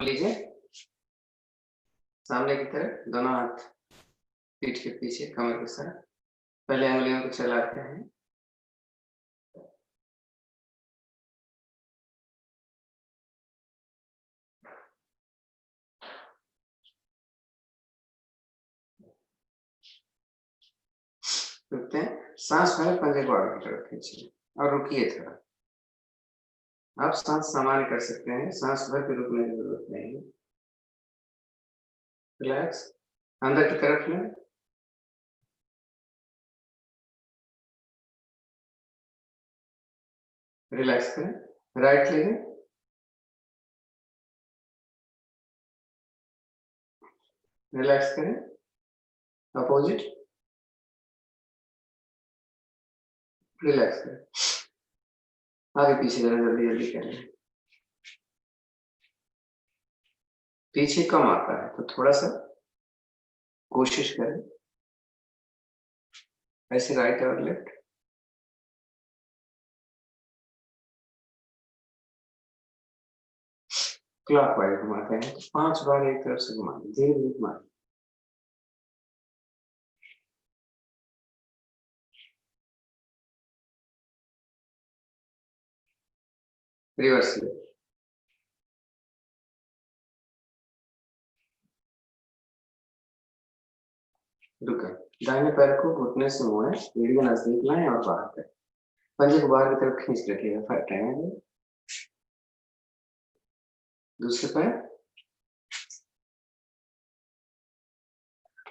लीजिए सामने की तरफ, दोनों हाथ पीठ के पीछे कमर के साथ। पहले उंगलियों को चलाते हैं। रुकते हैं, सांस भर पंजे को आगे की तरफ खींचिए और रुकिए थोड़ा। आप सांस सामान्य कर सकते हैं, सांस भर के रुकने की जरूरत नहीं है। रिलैक्स, अंदर की तरफ में रिलैक्स करें। राइट लीजिए, रिलैक्स करें। अपोजिट, रिलैक्स करें। आगे पीछे जरा जल्दी जल्दी करें। पीछे कम आता है तो थोड़ा सा कोशिश करें। ऐसे राइट और लेफ्ट। क्लॉकवाइज घुमाते हैं तो 5 बार एक तरफ से घुमाएं, धीरे धीरे घुमाएं। रिवर्स ले, रुके। दाहिने पैर को घुटने से मोड़ें, एड़ी के नजदीक लाएं और बाहर करें। पंजे को बाहर की तरफ खींच के रखिएगा, फट रहेंगे। दूसरे पैर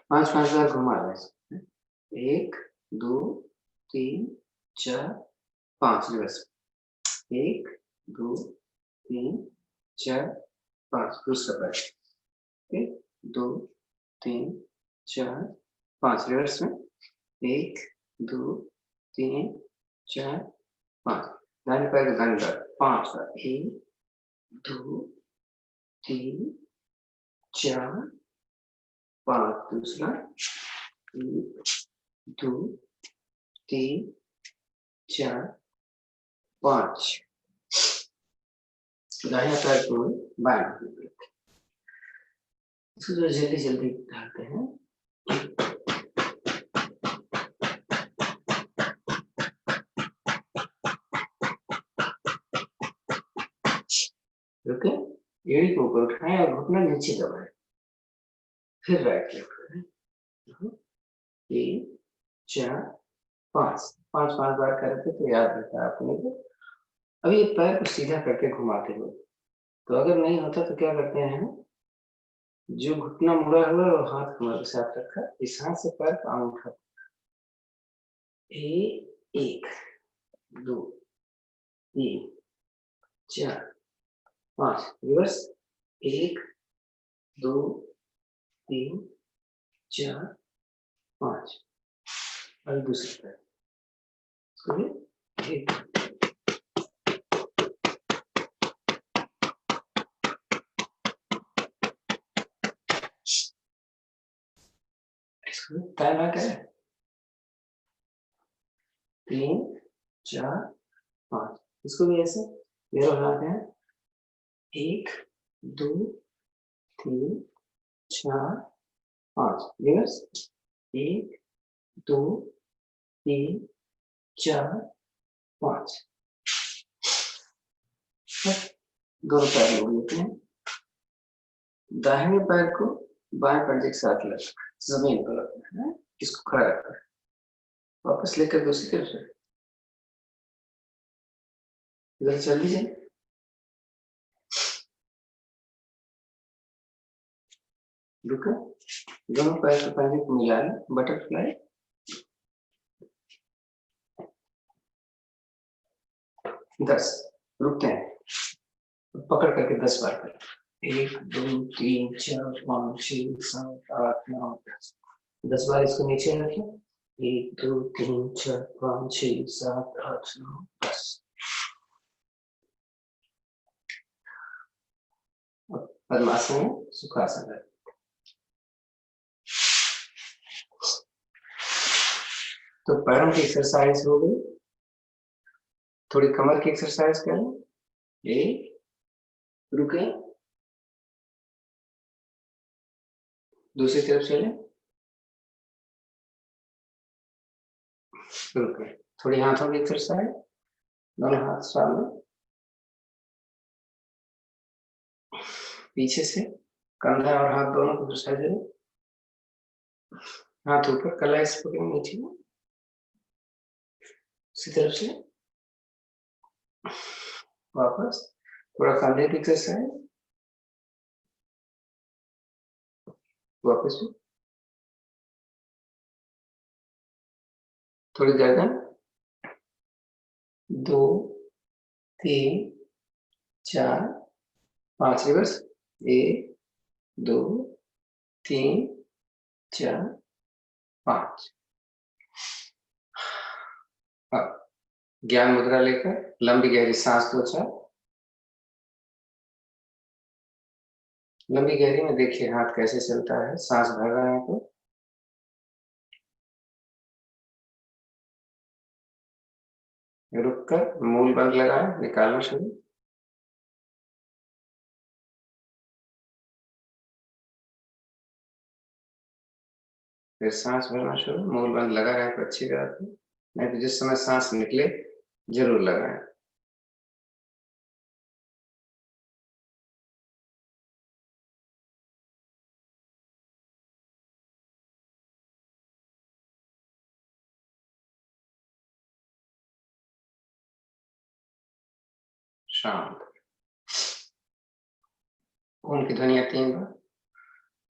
5 बार घुमा लें। 1 2 3 4 5, रिवर्स। 1 2 3 4 5, दूसरा पैर। 1 2 3 4 5, रिवर्स में। 1 2 3 4 5, दाहिने पैर का दाहिने तरफ 5 बार। 1 2 3 4 5, दूसरा। 1 2 3 4 5, दाहिना पैर को बाएं तरफ। इसको जो जल्दी जल्दी डालते हैं। रुके, एड़ी को ऊपर उठाएं और घुटना नीचे दबाएं। फिर राइट लेफ्ट करें। 3 4 5, 5 बार करते तो याद रहता है आपने को। अब ये पैर को सीधा करके घुमाते हुए, तो अगर नहीं होता तो क्या करते हैं, जो घुटना मुड़ा हुआ है और हाथ कमर के साथ रखा, इस हाथ से पैर का अंगूठा। 1 2 3 4 5, रिवर्स। 1 2 3 4 5, और दूसरा पैर। इसको भी 1 इसको टाइम करें। 3 4 5, इसको भी ऐसे ये बनाते हैं। 1 2 3 4 5, रिवर्स। 1 2 3 4 5, दोनों पैर मोड़ लेते हैं। दाहिने पैर को बाएं पंजे के साथ लगा जमीन पर रखना है, इसको खड़ा रखना है। वापस लेकर दूसरी तरफ से इधर चल दीजिए। रुको, दोनों पैर के पंजे को मिला लें, बटरफ्लाई। दस, रुकते हैं, पकड़ करके 10 बार करें। 1 2 3 4 5 6 7 8 9 10, 10 बार इसको नीचे रखें। 1 2 3 4 5 6 7 8 9 10। पद्मासन में सुखासन है। तो पैरों की एक्सरसाइज हो गई, थोड़ी कमर की एक्सरसाइज करें। 1 रुके, दूसरी तरफ चले, रुके, थोड़ी हाथों की एक्सरसाइज, दोनों हाथ सामने, पीछे से कंधा और हाथ दोनों को एक्सरसाइज करें, हाथ ऊपर, कलाई से पकड़े नीचे, उसी तरफ से वापस, थोड़ा कंधे की एक्सरसाइज, वापस, थोड़ी गर्दन, 2 3 4 5, रिवर्स, 1 2 3 4 5। अब ज्ञान मुद्रा लेकर लंबी गहरी सांस दो 4, लंबी गहरी में देखिए हाथ कैसे चलता है, सांस भर रहे हैं तो रुक कर मूल बंद लगाएं, निकालना शुरू, फिर सांस भरना शुरू, मूल बंद लगा रहे तो अच्छी बात है, नहीं तो जिस समय सांस निकले जरूर लगाएं। शांत, ओम की ध्वनिया 3 बार,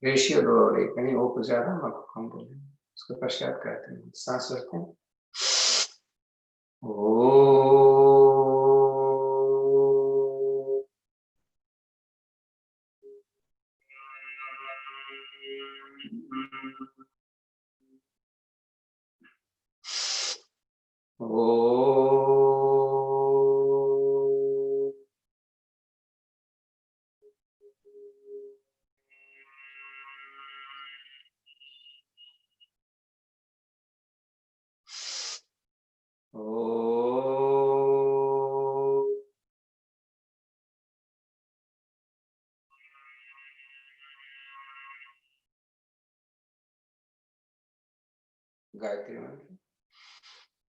रेशियो 2 और 1, यानी ओ को ज्यादा मा को कम बोले, उसके पश्चात कहते हैं, सांस रखते हैं, ओ। गायत्री मंत्र,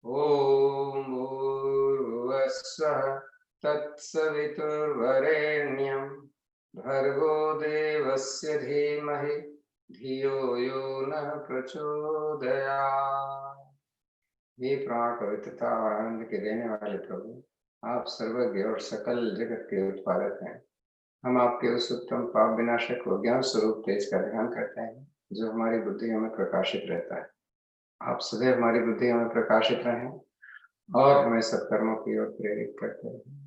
ओम भूर्भुवस्सुः तत्सवितुर्वरेण्यं भर्गो देवस्य धीमहि धियो यो नः प्रचोदयात्। हे प्राण पवित्रता और आनंद के देने वाले प्रभु, आप सर्वज्ञ और सकल जगत के उत्पादक हैं। हम आपके उस उत्तम पाप विनाशक व ज्ञान स्वरूप तेज का ध्यान करते हैं जो हमारी बुद्धियों में प्रकाशित रहता है। आप सदैव हमारी बुद्धियों में प्रकाशित रहें और हमें सत्कर्मों की ओर प्रेरित करते रहें।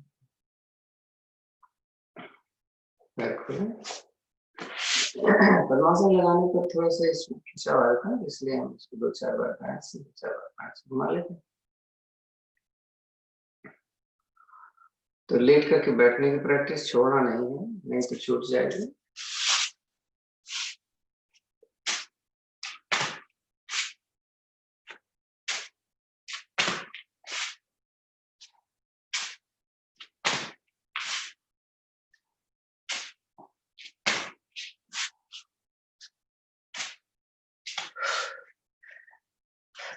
पद्मासन लगाने पर थोड़ा सा इसमें खिंचाव आया था, इसलिए हम इसको 2-4 बार हाथ से 4 बार हाथ से घुमा लेते हैं। तो लेट करके बैठने की प्रैक्टिस छोड़ना नहीं है, नहीं तो छूट जाएगी।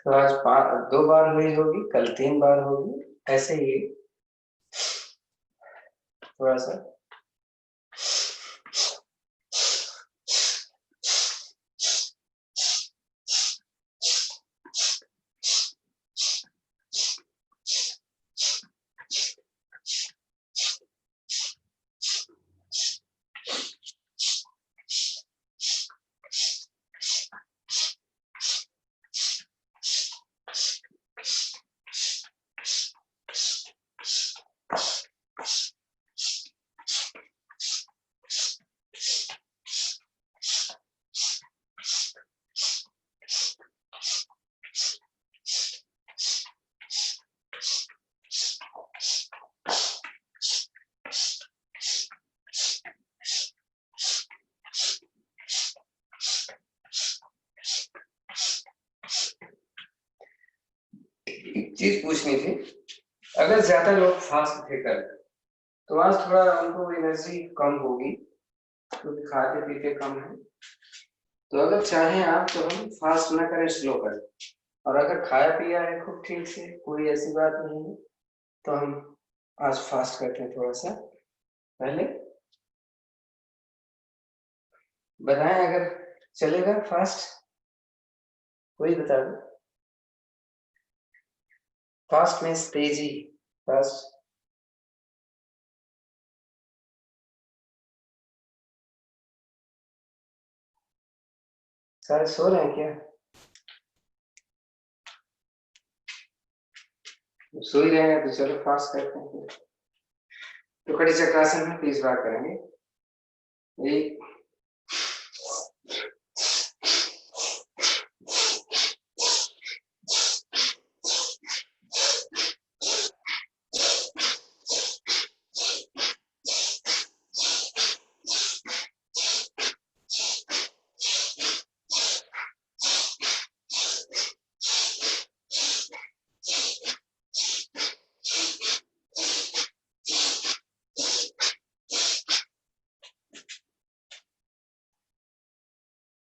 तो आज 2 बार हुई होगी, कल 3 बार होगी, ऐसे ही थोड़ा सा एक चीज पूछनी थी, अगर ज्यादा लोग फास्ट थे कल तो आज थोड़ा उनको एनर्जी कम होगी क्योंकि खाते पीते कम है, तो अगर चाहें आप तो हम फास्ट ना करें, स्लो करें, और अगर खाया पिया है खूब ठीक से, कोई ऐसी बात नहीं है, तो हम आज फास्ट करते हैं थोड़ा सा। पहले बताएं अगर चलेगा फास्ट, कोई बता दो। फास्ट मीन्स तेजी, फास्ट। सारे सो रहे हैं क्या? सो ही रहे हैं तो चलो फास्ट करते हैं फिर। तो कड़ी चक्रासन में 30 बार करेंगे। एक,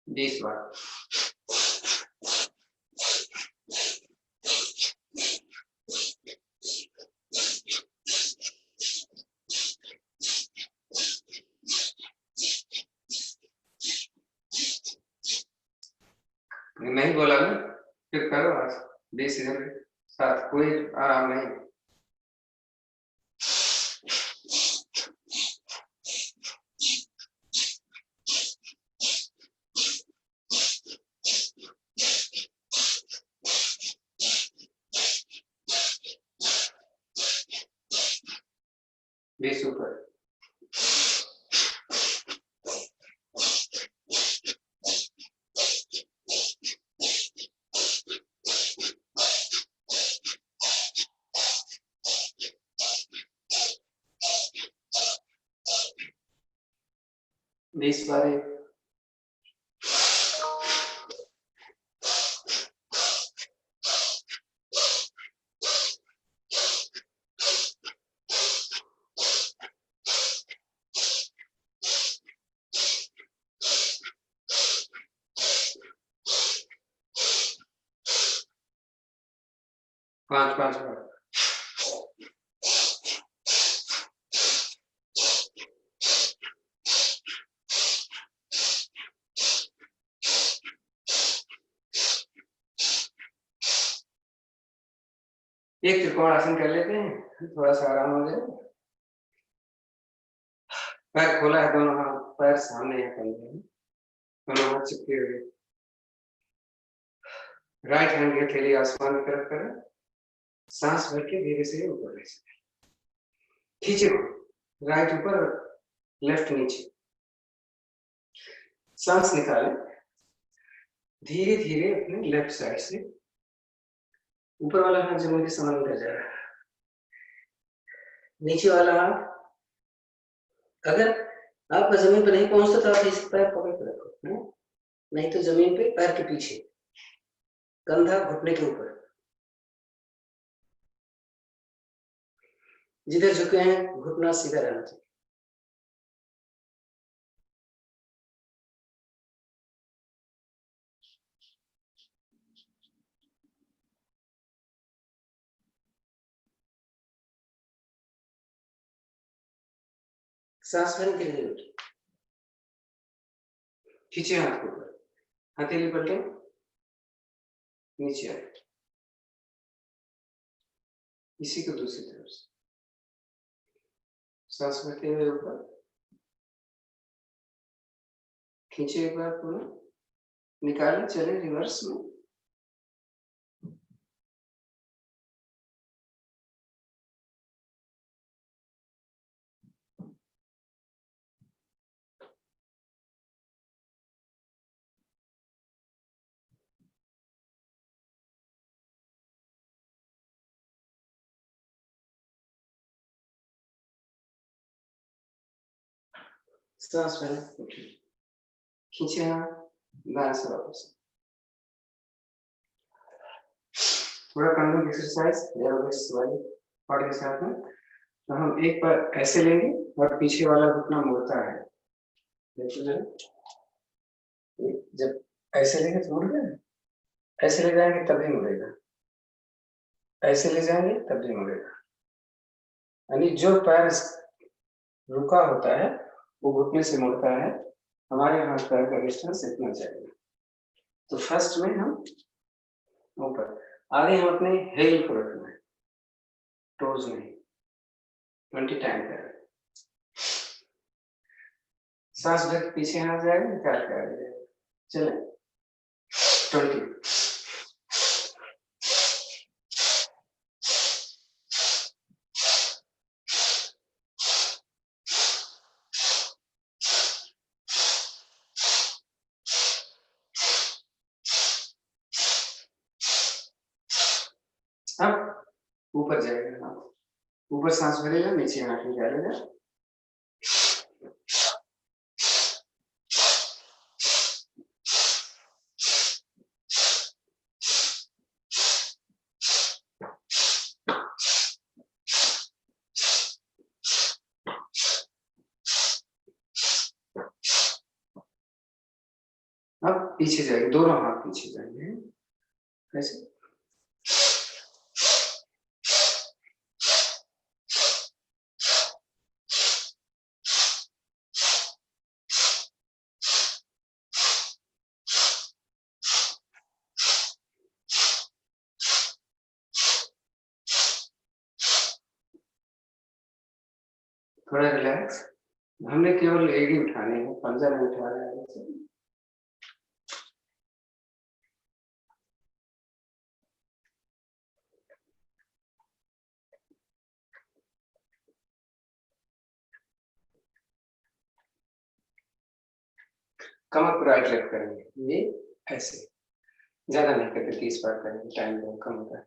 20 बार। नहीं बोला ना, फिर करो आज 20 इधर साथ, कोई आराम नहीं। बीस ऊपर। बीस बार एक। पांच पांच बार। एक त्रिकोण आसन कर लेते हैं, थोड़ा सा आराम हो जाए। पैर खोला है, दोनों हाथ पैर सामने है कंधे में, दोनों हाथ चिपके हुए। राइट हैंड की हथेली आसमान की तरफ करें, सांस भर के धीरे से ऊपर ले जाए, खींचे, राइट ऊपर, लेफ्ट नीचे। सांस निकालें, धीरे धीरे अपने लेफ्ट साइड से ऊपर वाला हाथ जमीन के समान कर जाए, नीचे वाला हाथ अगर आपका जमीन पर नहीं पहुंचता तो आप इस पैर पकड़ के रखो, नहीं तो जमीन पे पैर के पीछे, कंधा घुटने के ऊपर, जिधर झुके हैं घुटना सीधा रहना चाहिए। सांस भरने के लिए उठे, खींचे हाथ को ऊपर, हथेली पलटे नीचे आए, इसी को दूसरी तरफ से सांस भरते हुए ऊपर, खींचे एक बार पूरा, निकाले, चले रिवर्स में। सांस भरे, उठे, खींचे हाथ, दाएं से वापस। थोड़ा कंधों की एक्सरसाइज वाली के साथ में। तो हम एक बार ऐसे लेंगे और पीछे वाला घुटना मुड़ता है, देखिए जब ऐसे लेंगे तो मुड़ गया, ऐसे ले जाएंगे तभी मुड़ेगा, ऐसे ले जाएंगे तभी मुड़ेगा। यानी जो पैर रुका होता है वो घुटने से मुड़ता है, हमारे हाथ पैर का डिस्टेंस इतना चाहिए। तो फर्स्ट में हम ऊपर, आगे हम अपने हेल को रखना है, टोज नहीं। 20 टाइम करें, सांस भर पीछे हाथ जाएगा, निकाल के आगे जाएगा। चले 20। अब ऊपर जाएगा हाथ, ऊपर सांस भरेगा, नीचे हाथ निकालेगा। अब पीछे जाएंगे, दोनों हाथ पीछे जाएंगे, कैसे? थोड़ा रिलैक्स, हमने केवल लेग ही उठाने हैं, पंजा नहीं उठा रहे हैं। कमर पर राइट लेफ्ट करेंगे, ये ऐसे, ज्यादा नहीं करते, 30 बार करेंगे, टाइम बहुत कम होता है।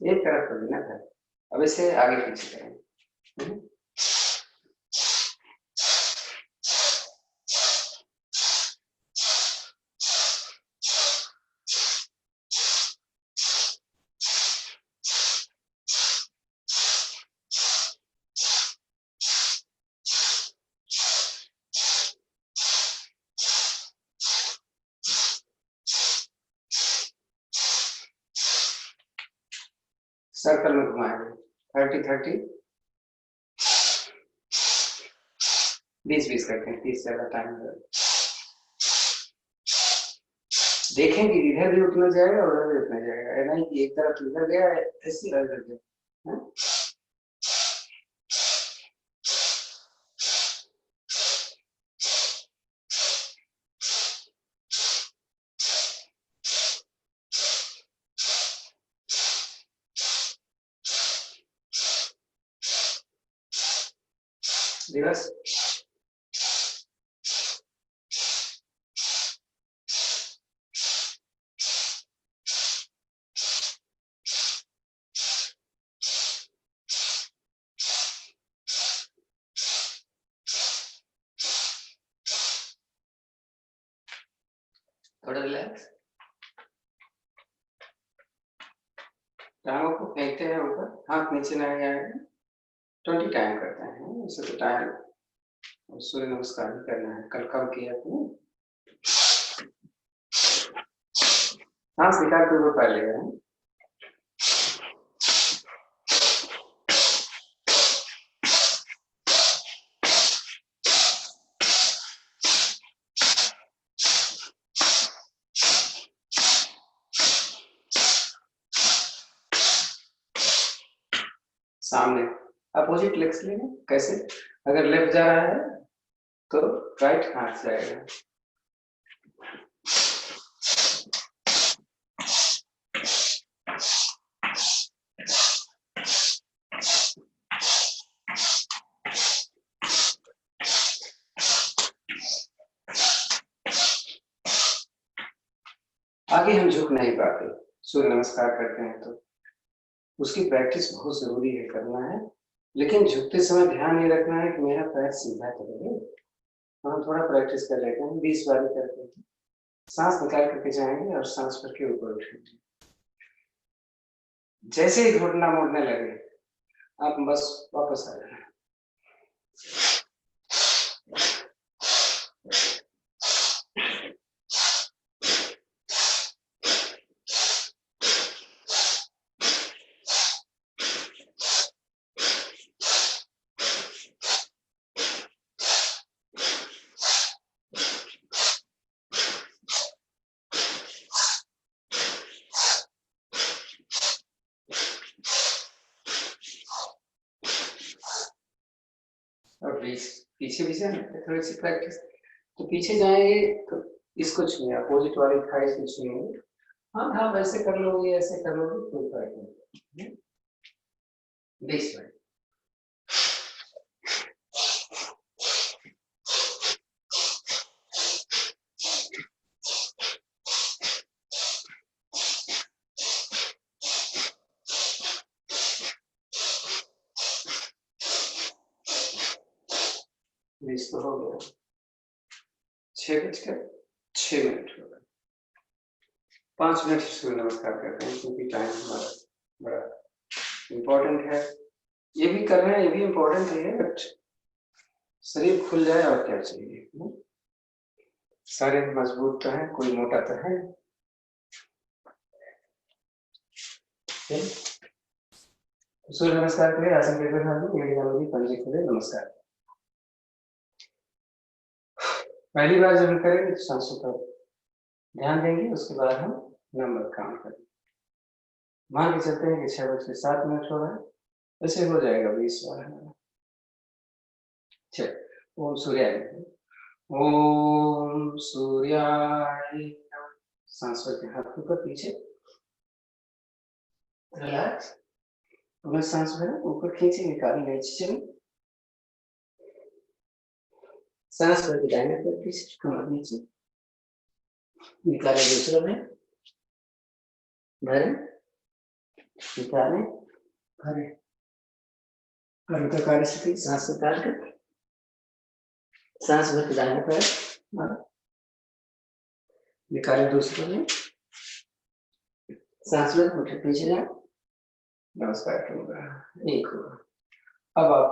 एक तरफ कर देना था, अब इसे आगे पीछे करेंगे। सर्कल में घुमाएंगे, 30-30, 20-20 करते हैं, 30 ज्यादा टाइम है। देखेंगे इधर भी उतना जाएगा और उधर भी उतना जाएगा, है नहीं कि एक तरफ इधर गया ऐसी इधर गया। दिवस थोड़ा रिलैक्स, टांगों को फेंकते हैं ऊपर, हाथ नीचे नहीं आएगा। 20 टाइम करते हैं, उसे तो टाइम सूर्य नमस्कार भी करना है, कल कम किया आपने। सांस निकाल के ऊपर पैर लेगा। सामने अपोजिट लेग्स लेंगे, कैसे? अगर लेफ्ट जा रहा है तो राइट हाथ जाएगा। आगे हम झुक नहीं पाते, सूर्य नमस्कार करते हैं तो उसकी प्रैक्टिस बहुत जरूरी है, करना है। लेकिन झुकते समय ध्यान नहीं रखना है कि मेरा पैर सीधा चले। हम थोड़ा प्रैक्टिस कर लेते हैं, 20 बार करते हैं। सांस निकाल करके जाएंगे और सांस भर के ऊपर उठेंगे। जैसे ही घुटना मुड़ने लगे आप बस वापस आ जाए। और पीछे भी जाए थोड़ी सी प्रैक्टिस। तो पीछे जाएंगे तो इसको छुए, अपोजिट वाली थाई को छुएंगे। हाँ हाँ, वैसे कर लोगे, ऐसे कर लोगे, कोई फर्क नहीं। 20 मिनट। तो हो गया 6:06 हो गए। 5 मिनट सूर्य नमस्कार करते हैं क्योंकि टाइम हमारा बड़ा इम्पोर्टेंट है। ये भी कर रहे हैं, ये भी इम्पोर्टेंट है, बट शरीर खुल जाए और क्या चाहिए। सारे मजबूत तो है, कोई मोटा तो है। सूर्य नमस्कार करें, आसन करके पंजे खोले, नमस्कार। पहली बार जब हम करेंगे तो सांसों पर ध्यान देंगे, उसके बाद हम नंबर काउंट करेंगे। मान के चलते हैं कि 6:07 हो रहा है, वैसे हो जाएगा 20 बार हमारा। चलो ओम सूर्याय ओम सूर्याय। सांस के हाथ ऊपर पीछे, रिलैक्स। पुनः सांस भरें, ऊपर खींचे, निकालें, नीचे चलें। सांस भर के दाहिने पैर पीछे, कमर नीचे, निकालें दूसरा में, भरें, निकालें, भरें। कार्य से सांस निकाल कर सांस भर के दाहिने पैर निकालें दूसरे में, सांस भर मुट्ठी पीछे जाए, नमस्कार करूंगा, एक हुआ। अब आप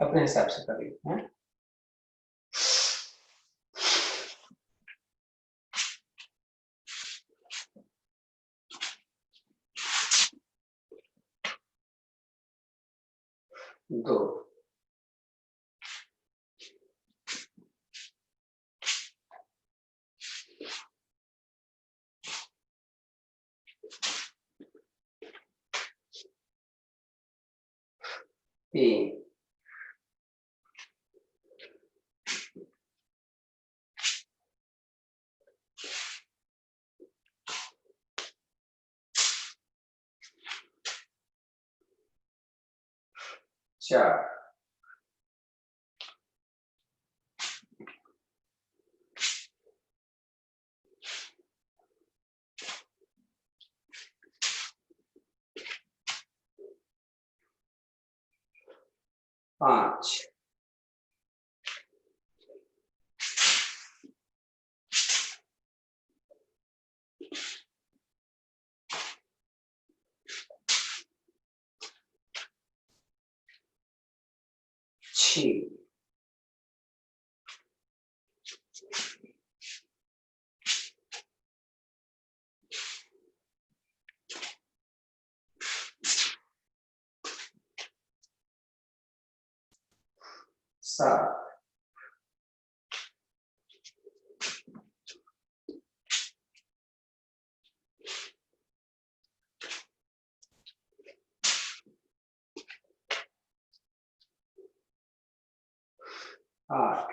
अपने हिसाब से करिए। 2 3 4 5 6 7 8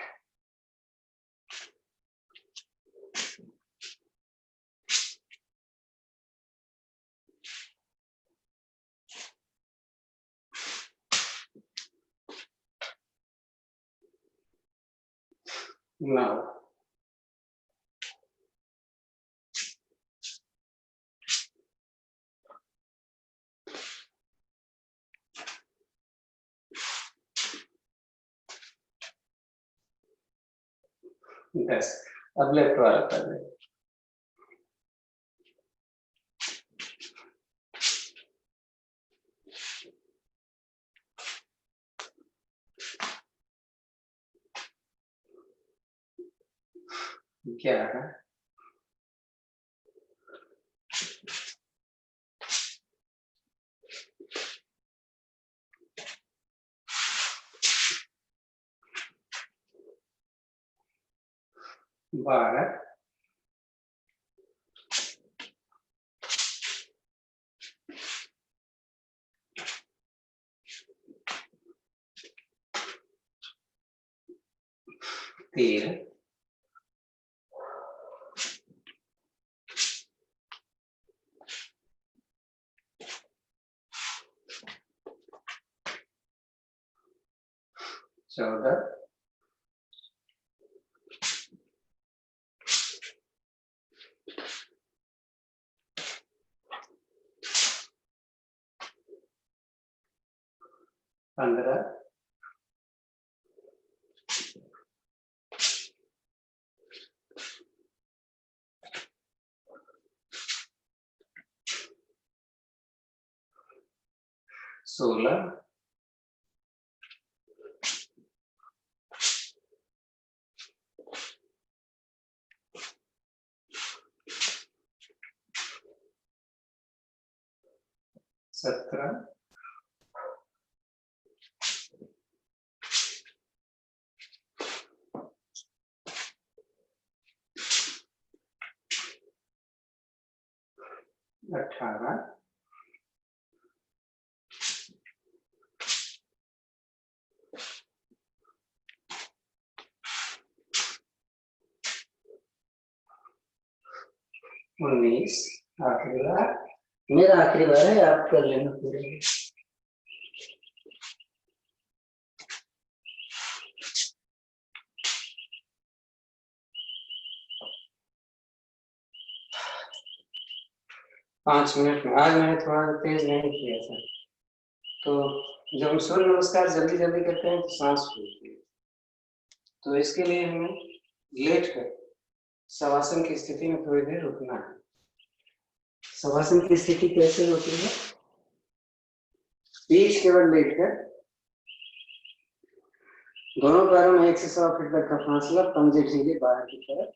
9 10। अब लेफ्ट वाला कर ले। क्या है? 12। तीन। 14। 15। 16। 17। 18। 19। आखिरी बार, मेरा आखिरी बार है, आप कर लेना पूरे। पाँच मिनट में। आज मैंने थोड़ा तेज नहीं किया था, तो जब हम सूर्य नमस्कार जल्दी जल्दी करते हैं तो सांस फूलती है, तो इसके लिए हमें लेट कर शवासन की स्थिति में थोड़ी देर रुकना है। शवासन की स्थिति कैसे होती है? पीठ केवल लेटकर, दोनों पैरों में 1 से 100 फीट तक का फासला, पंजे ढीले बाहर की तरफ,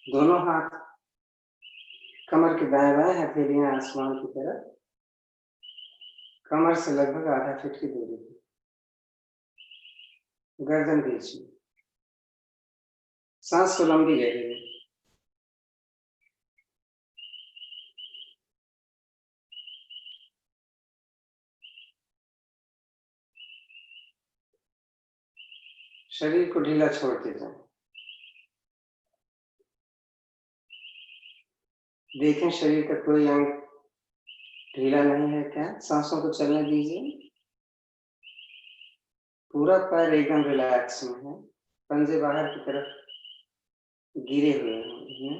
दोनों हाथ कमर के दाएं बाएं, हथेलियां आसमान की तरफ, कमर से लगभग आधा फीट की दूरी पर, गर्दन बीच में, सांस को लंबी लगेगी। शरीर को ढीला छोड़ते जाए। देखें शरीर का कोई अंग ढीला नहीं है क्या? सांसों को चलने दीजिए। पूरा पैर एकदम रिलैक्स में है, पंजे बाहर की तरफ गिरे हुए हैं।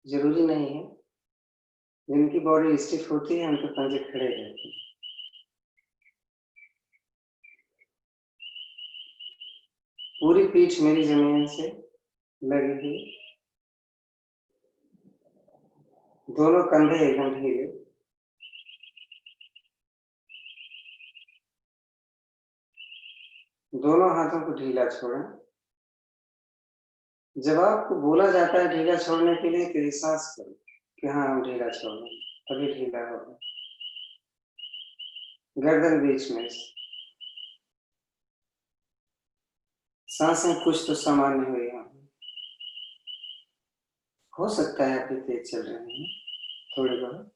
जरूरी नहीं है, जिनकी बॉडी स्टिफ होती है उनके पंजे खड़े रहते हैं। पूरी पीठ मेरी जमीन से लगी हुई, दोनों कंधे एकदम ढीले, दोनों हाथों को ढीला छोड़ें। जब आपको बोला जाता है ढीला छोड़ने के लिए, तो एहसास करो कि हाँ हम ढीला छोड़ रहे हैं, तभी ढीला होगा। गर्दन बीच में, सांसें कुछ तो सामान्य हुई हैं। हो सकता है अभी तेज चल रहे हैं थोड़ी बहुत।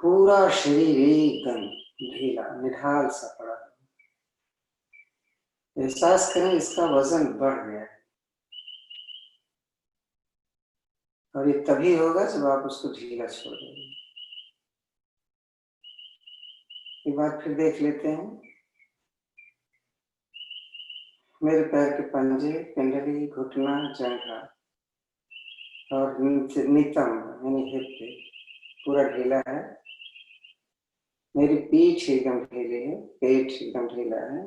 पूरा शरीर एकदम ढीला निढाल सा पड़ा। एहसास करें इसका वजन बढ़ गया है, और ये तभी होगा जब आप उसको ढीला छोड़ देंगे। एक बार फिर देख लेते हैं। मेरे पैर के पंजे, पिंडली, घुटना, जंघा और नितंब यानी हिप पूरा ढीला है। मेरी पीठ एकदम ढीली है, पेट एकदम ढीला है,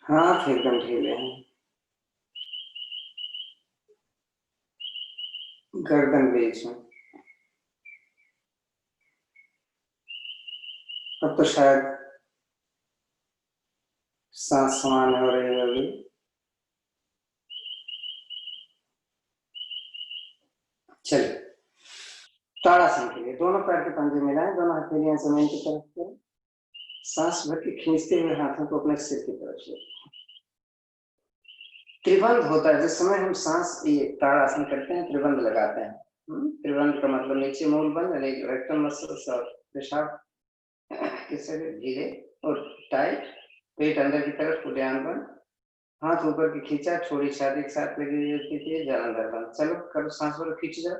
हाथ एकदम ढीले हैं, गर्दन बीच में। अब तो शायद सांस समान हो रही होगी। चलिए, ताड़ासन के लिए दोनों पैर के पंजे मिलाएं, दोनों हथेलियां जमीन की तरफ करें, सांस भर के खींचते हुए हाथों को अपने सिर की तरफ ले। त्रिबंध होता है, जिस समय हम सांस ये ताड़ासन करते हैं त्रिबंध लगाते हैं। त्रिबंध का मतलब नीचे मूल बंध, रेक्टम मसल्स और पेशाब किससे धीरे और टाइट, पेट अंदर की तरफ, उद्यान बंद, हाथ ऊपर की खींचा, छोड़ी छाती एक साथ लगी होती थी, जल अंदर बंद। चलो करो, सांस वालों खींच जाओ,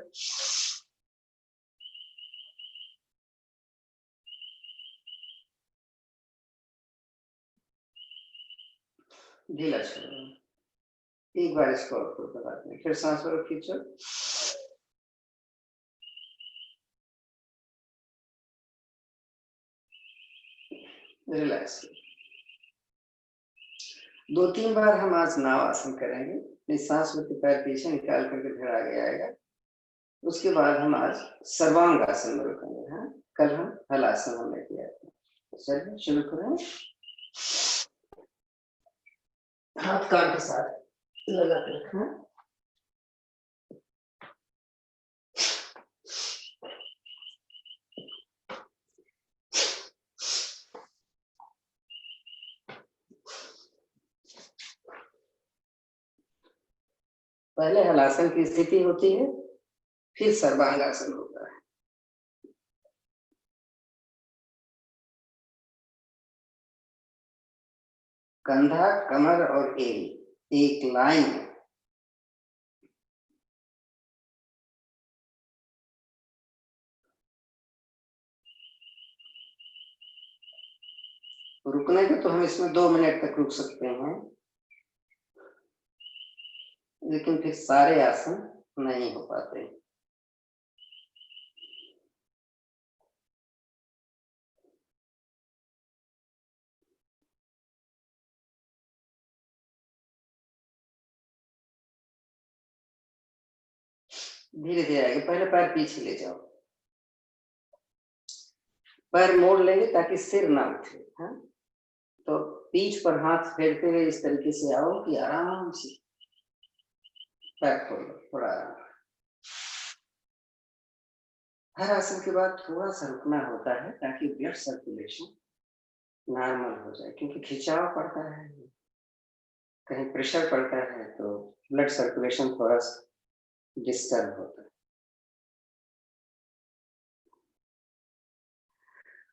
ढीला छोड़ो। एक बार इसको और खुद लगाते हैं, फिर सांस वालों खींचो, रिलैक्स। 2-3 बार हम आज नाव आसन करेंगे। सांस लेते पैर पीछे निकाल करके फिर आगे आएगा। उसके बाद हम आज सर्वांग आसन में रुकेंगे। हाँ, कल हम हलासन हमने किया था। चलिए शुरू करें। हाथ कान के साथ लगा के रखना। पहले हलासन की स्थिति होती है, फिर सर्वांगासन होता है। कंधा, कमर और एड़ी एक लाइन में। रुकने के तो हम इसमें 2 मिनट तक रुक सकते हैं, लेकिन फिर सारे आसन नहीं हो पाते। धीरे धीरे आएगा। पहले पैर पीछे ले जाओ, पैर मोड़ लेंगे ताकि सिर ना उठे। हाँ, तो पीठ पर हाथ फेरते हुए इस तरीके से आओ कि आराम से पैर खोलो, थोड़ा आराम। हर आसन के बाद थोड़ा सा रुकना होता है ताकि ब्लड सर्कुलेशन नॉर्मल हो जाए, क्योंकि खिंचाव पड़ता है, कहीं प्रेशर पड़ता है तो ब्लड सर्कुलेशन थोड़ा सा डिस्टर्ब होता है।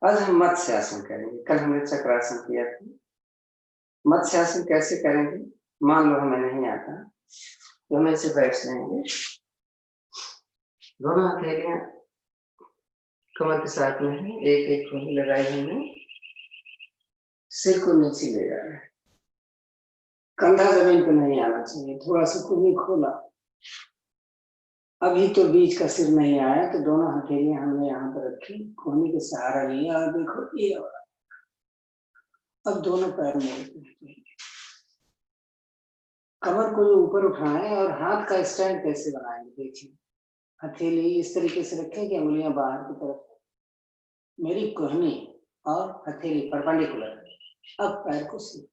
आज हम मत्स्य आसन करेंगे। कल हमने चक्रासन किया था। मत्स्य आसन कैसे करेंगे? मान लो हमें नहीं आता तो हम ऐसे बैठ जाएंगे, दोनों हथेलियां कमर के साथ में है, एक एक कोहनी लगाई हमने, सिर को नीचे ले जा रहा है, कंधा जमीन पर नहीं आना चाहिए, थोड़ा सा कोहनी खोला। अभी तो बीच का सिर नहीं आया तो दोनों हथेलियां हमने यहाँ पर रखी, कोहनी के सहारा लिया और देखो ये। अब दोनों पैर मोड़ते हैं, कमर को ऊपर उठाएं और हाथ का स्टैंड कैसे बनाएंगे देखिए। हथेली इस तरीके से रखें कि उंगलियां बाहर की तरफ, मेरी कोहनी और हथेली परपेंडिकुलर है। अब पैर को सीधा,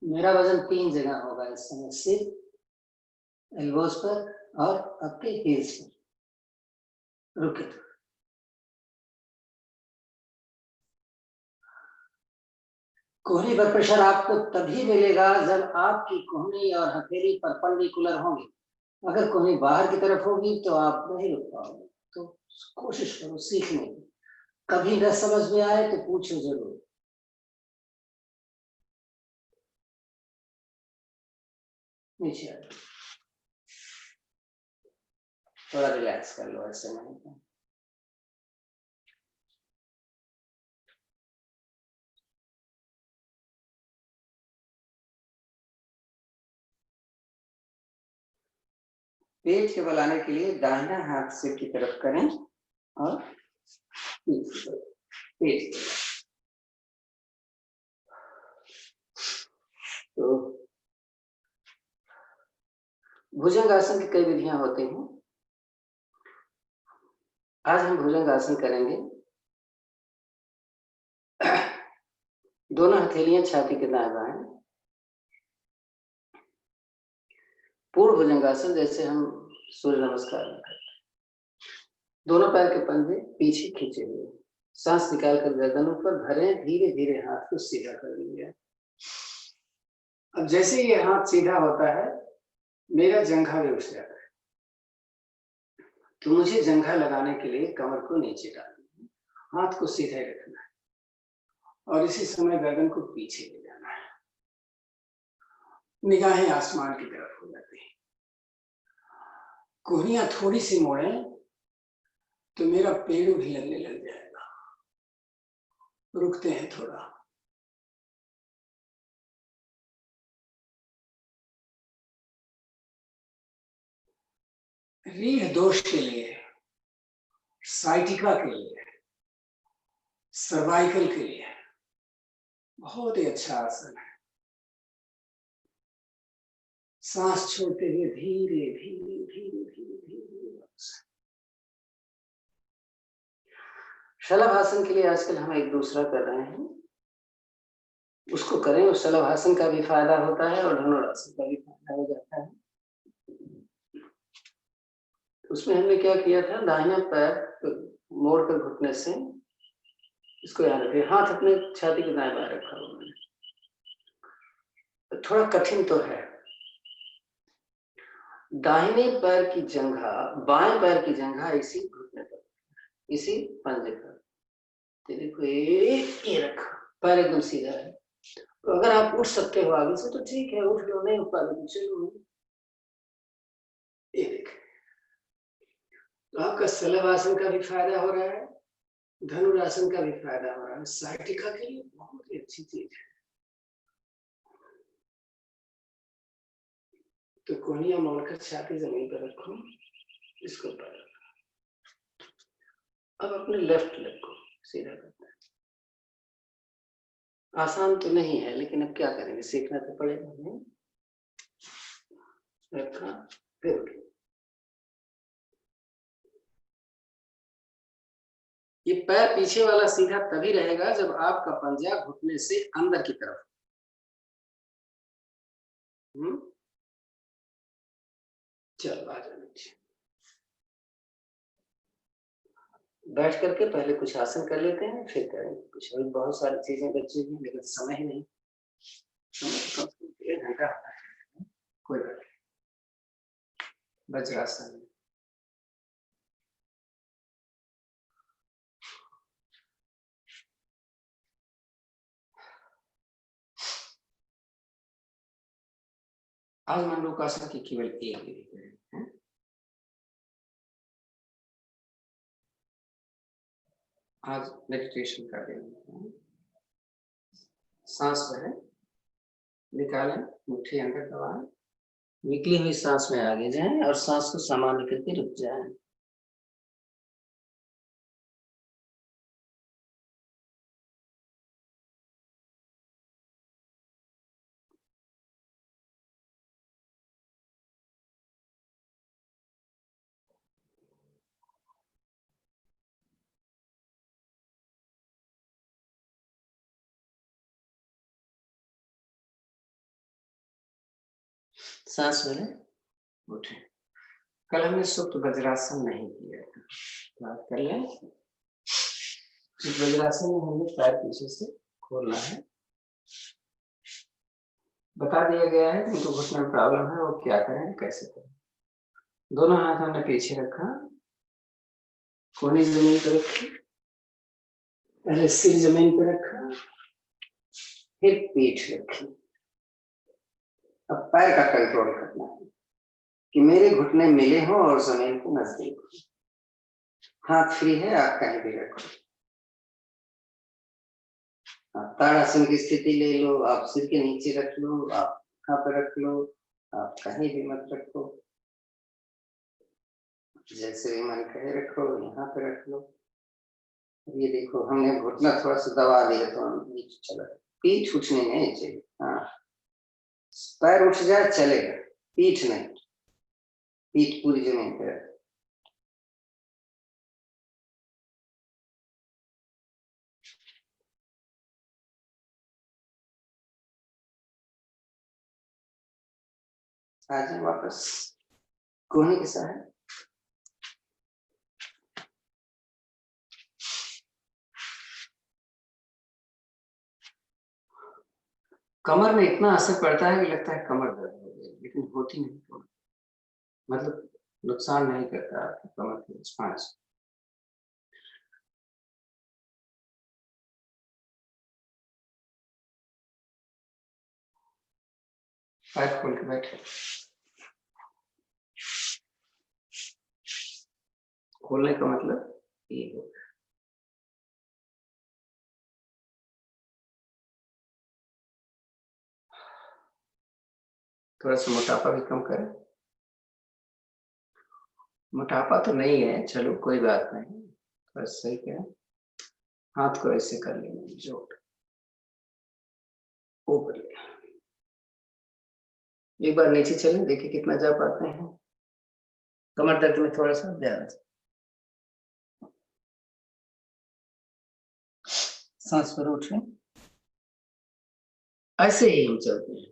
मेरा वजन 3 जगह होगा इस समय, सिर, एल्बोस पर और आपके हील्स पर। रुके, कोहनी पर प्रेशर आपको तभी मिलेगा जब आपकी कोहनी और हथेली परपेंडिकुलर होंगी। अगर कोहनी बाहर की तरफ होगी तो आप नहीं रुक पाओगे। तो कोशिश करो सीखने की, कभी न समझ में आए तो पूछो जरूर। नीचे आ जाओ, थोड़ा रिलैक्स कर लो, ऐसे नहीं। पेट के बल आने के लिए दाहिना हाथ सिर की तरफ करें और पेट तो भुजंगासन की कई विधियां होती हैं। आज हम भुजंगासन करेंगे। दोनों हथेलियां छाती के दाएं बाएं। पूर्ण भुजंगासन जैसे हम सूर्य नमस्कार में करते हैं। दोनों पैर के पंजे पीछे खींचे हुए, सांस निकालकर गर्दन ऊपर भरें, धीरे धीरे हाथ को सीधा कर लीजिए। अब जैसे ये हाथ सीधा होता है, मेरा जंघा भी उठ जाता है, तो मुझे जंघा लगाने के लिए कमर को नीचे डालना है, हाथ को सीधा ही रखना है और इसी समय गर्दन को पीछे ले जाना है। निगाहें आसमान की तरफ हो जाती है। कोहनियां थोड़ी सी मोड़ें तो मेरा पेड़ भी लगने लग जाएगा। रुकते हैं थोड़ा। रीढ़ दोष के लिए, साइटिका के लिए, सर्वाइकल के लिए बहुत ही अच्छा आसन है। सांस छोड़ते हुए धीरे धीरे धीरे धीरे धीरे। शलभासन के लिए आजकल हम एक दूसरा कर रहे हैं, उसको करें। उस शलभासन का भी फायदा होता है और धनुरासन का भी फायदा हो जाता है। उसमें हमने क्या किया था, दाहिना पैर मोड़ कर घुटने से, इसको याद रखिए, हाथ अपने छाती के दाएं बाएं रखा हुआ है। थोड़ा कठिन तो है। दाहिने पैर की जंघा बाएं पैर की जंघा इसी घुटने पर, इसी पंजे पर। देखो ये रखा, पैर एकदम सीधा है। तो अगर आप उठ सकते हो आगे से तो ठीक है, उठ लो, नहीं उठ पा रहे तो चलो। ये देख, तो आपका शलभासन का भी फायदा हो रहा है, धनुरासन का भी फायदा हो रहा है। साइटिका के लिए बहुत ही अच्छी चीज है। तो कोहनियां मोड़कर छाती जमीन पर रखो, इसको पर। अब अपने लेफ्ट लेग को सीधा करना है। आसान तो नहीं है, लेकिन अब क्या करेंगे, सीखना तो पड़ेगा। नहीं रखा, फिर उठो। ये पैर पीछे वाला सीधा तभी रहेगा जब आपका पंजा घुटने से अंदर की तरफ। चलो आ जाओ नीचे। बैठ करके पहले कुछ आसन कर लेते हैं, फिर करेंगे कुछ। अभी बहुत सारी चीजें बची हुई, लेकिन समय ही नहीं। एक घंटा होता है, कोई बात नहीं। वज्रासन, आज मंडूकासन की केवल एक विधि करें। आज मेडिटेशन कर रहे हैं। सांस भरें, निकालें, मुट्ठी अंदर दबाएं, निकली हुई सांस में आगे जाएं और सांस को सामान्य करके रुक जाएं। सांस भरें, उठें। कल हमने सुप्त वज्रासन नहीं किया था, याद कर लें। वज्रासन में हमें पैर पीछे से खोलना है। बता दिया गया है कि उनको घुटने में प्रॉब्लम है, वो क्या करें, कैसे करें। दोनों हाथ हमने पीछे रखा, कोहनी जमीन पर रखी, पहले सिर जमीन पर रखा, फिर पीठ रखी। अब पैर का कंट्रोल करना है कि मेरे घुटने मिले हों और जमीन को नजदीक हो। हाथ फ्री है, आप कहीं भी रखो। आप ताड़ासन की स्थिति ले लो, आप सिर के नीचे रख लो, आप कहाँ पर रख लो, आप कहीं भी मत रखो। जैसे भी मन करे रखो, यहाँ पे रख लो। ये देखो हमने घुटना थोड़ा सा दबा दिया तो हम नीचे चला, पीठ उठनी नहीं चाहिए। हाँ, पैर उठ जाए चलेगा, पीठ नहीं, पीठ पूरी जमीन पे रख। आ जाए वापस कोहनी के साथ। कमर में इतना असर पड़ता है कि लगता है कमर दर्द हो गई, लेकिन होती नहीं कमर, मतलब नुकसान नहीं करता आपकी कमर की स्पाइस। पैर खोल के बैठे, खोलने का मतलब ये हो। थोड़ा सा मोटापा भी कम करें। मोटापा तो नहीं है, चलो कोई बात नहीं, बस सही क्या, हाथ को ऐसे कर लेंगे जोड़ ऊपर ले। एक बार नीचे चलें, देखिए कितना जा पाते हैं। कमर दर्द में थोड़ा सा ध्यान से सांस पर उठें, ऐसे ही हम चलते हैं।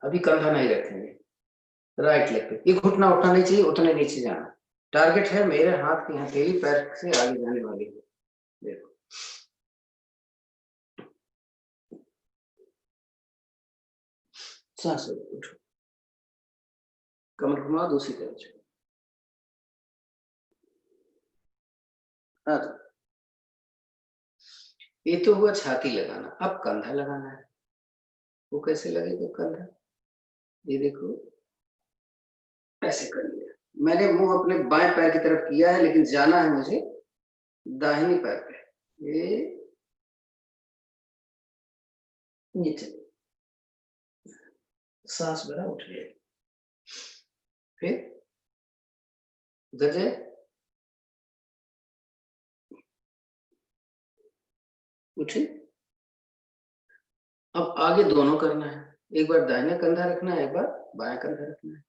अभी कंधा नहीं रखेंगे, राइट लेग पे, ये घुटना उठना नहीं चाहिए, उतने नीचे जाना। टारगेट है मेरे हाथ की हथेली पैर से आगे जाने वाली, देखो सांस उठो, कमर घुमाओ, दूसरी तरफ। हाँ, ये तो हुआ छाती लगाना, अब कंधा लगाना है। वो कैसे लगेगा कंधा, ये देखो ऐसे कर लिया मैंने, मुंह अपने बाएं पैर की तरफ किया है, लेकिन जाना है मुझे दाहिनी पैर पे। ये नीचे, सांस भरा उठ गया, फिर उधर जाए, उठे। अब आगे दोनों करना है, एक बार दाहिना कंधा रखना है, एक बार बायां कंधा रखना है।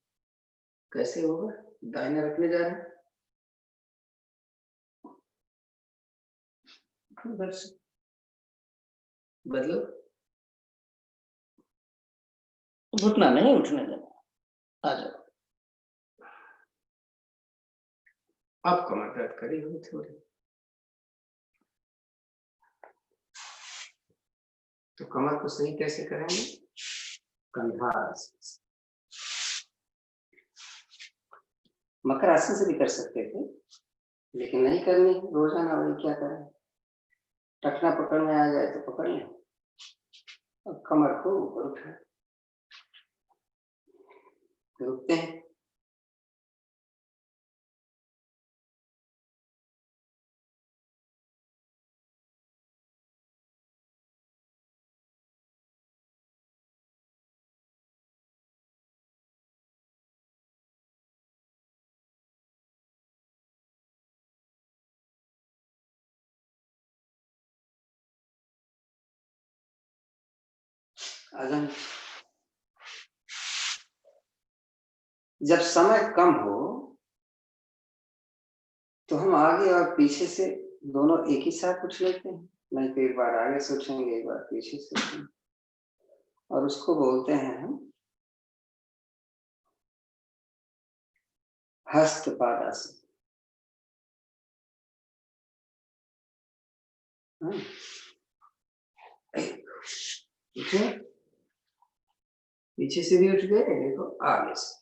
कैसे होगा, दाहिना रखने जा रहे हैं, उधर से बदलो, घुटना नहीं उठने देना, आ जाओ। अब कमर दर्द करी होगी थोड़ी, तो कमर को सही कैसे करेंगे, कंधा आसन। मकर आसन से भी कर सकते थे, लेकिन नहीं करनी रोजाना, वही क्या करें, टखना पकड़ने आ जाए तो पकड़ लें। अब कमर को ऊपर उठाए, रुकते हैं। अगर जब समय कम हो तो हम आगे और पीछे से दोनों एक ही साथ उठ लेते हैं, नहीं तो एक बार आगे से उठेंगे, एक बार पीछे से उठेंगे, और उसको बोलते हैं हम हस्तपादासन। उठे, पीछे से भी उठ गए, देखो आगे से।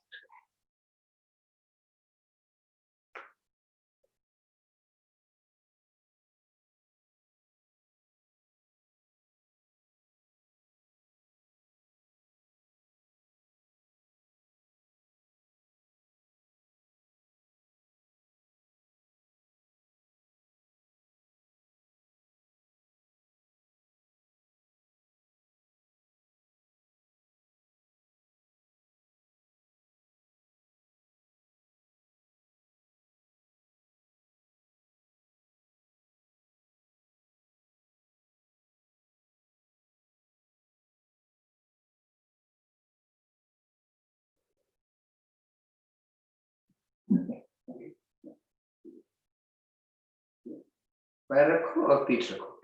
पैर रखो और पीठ रखो।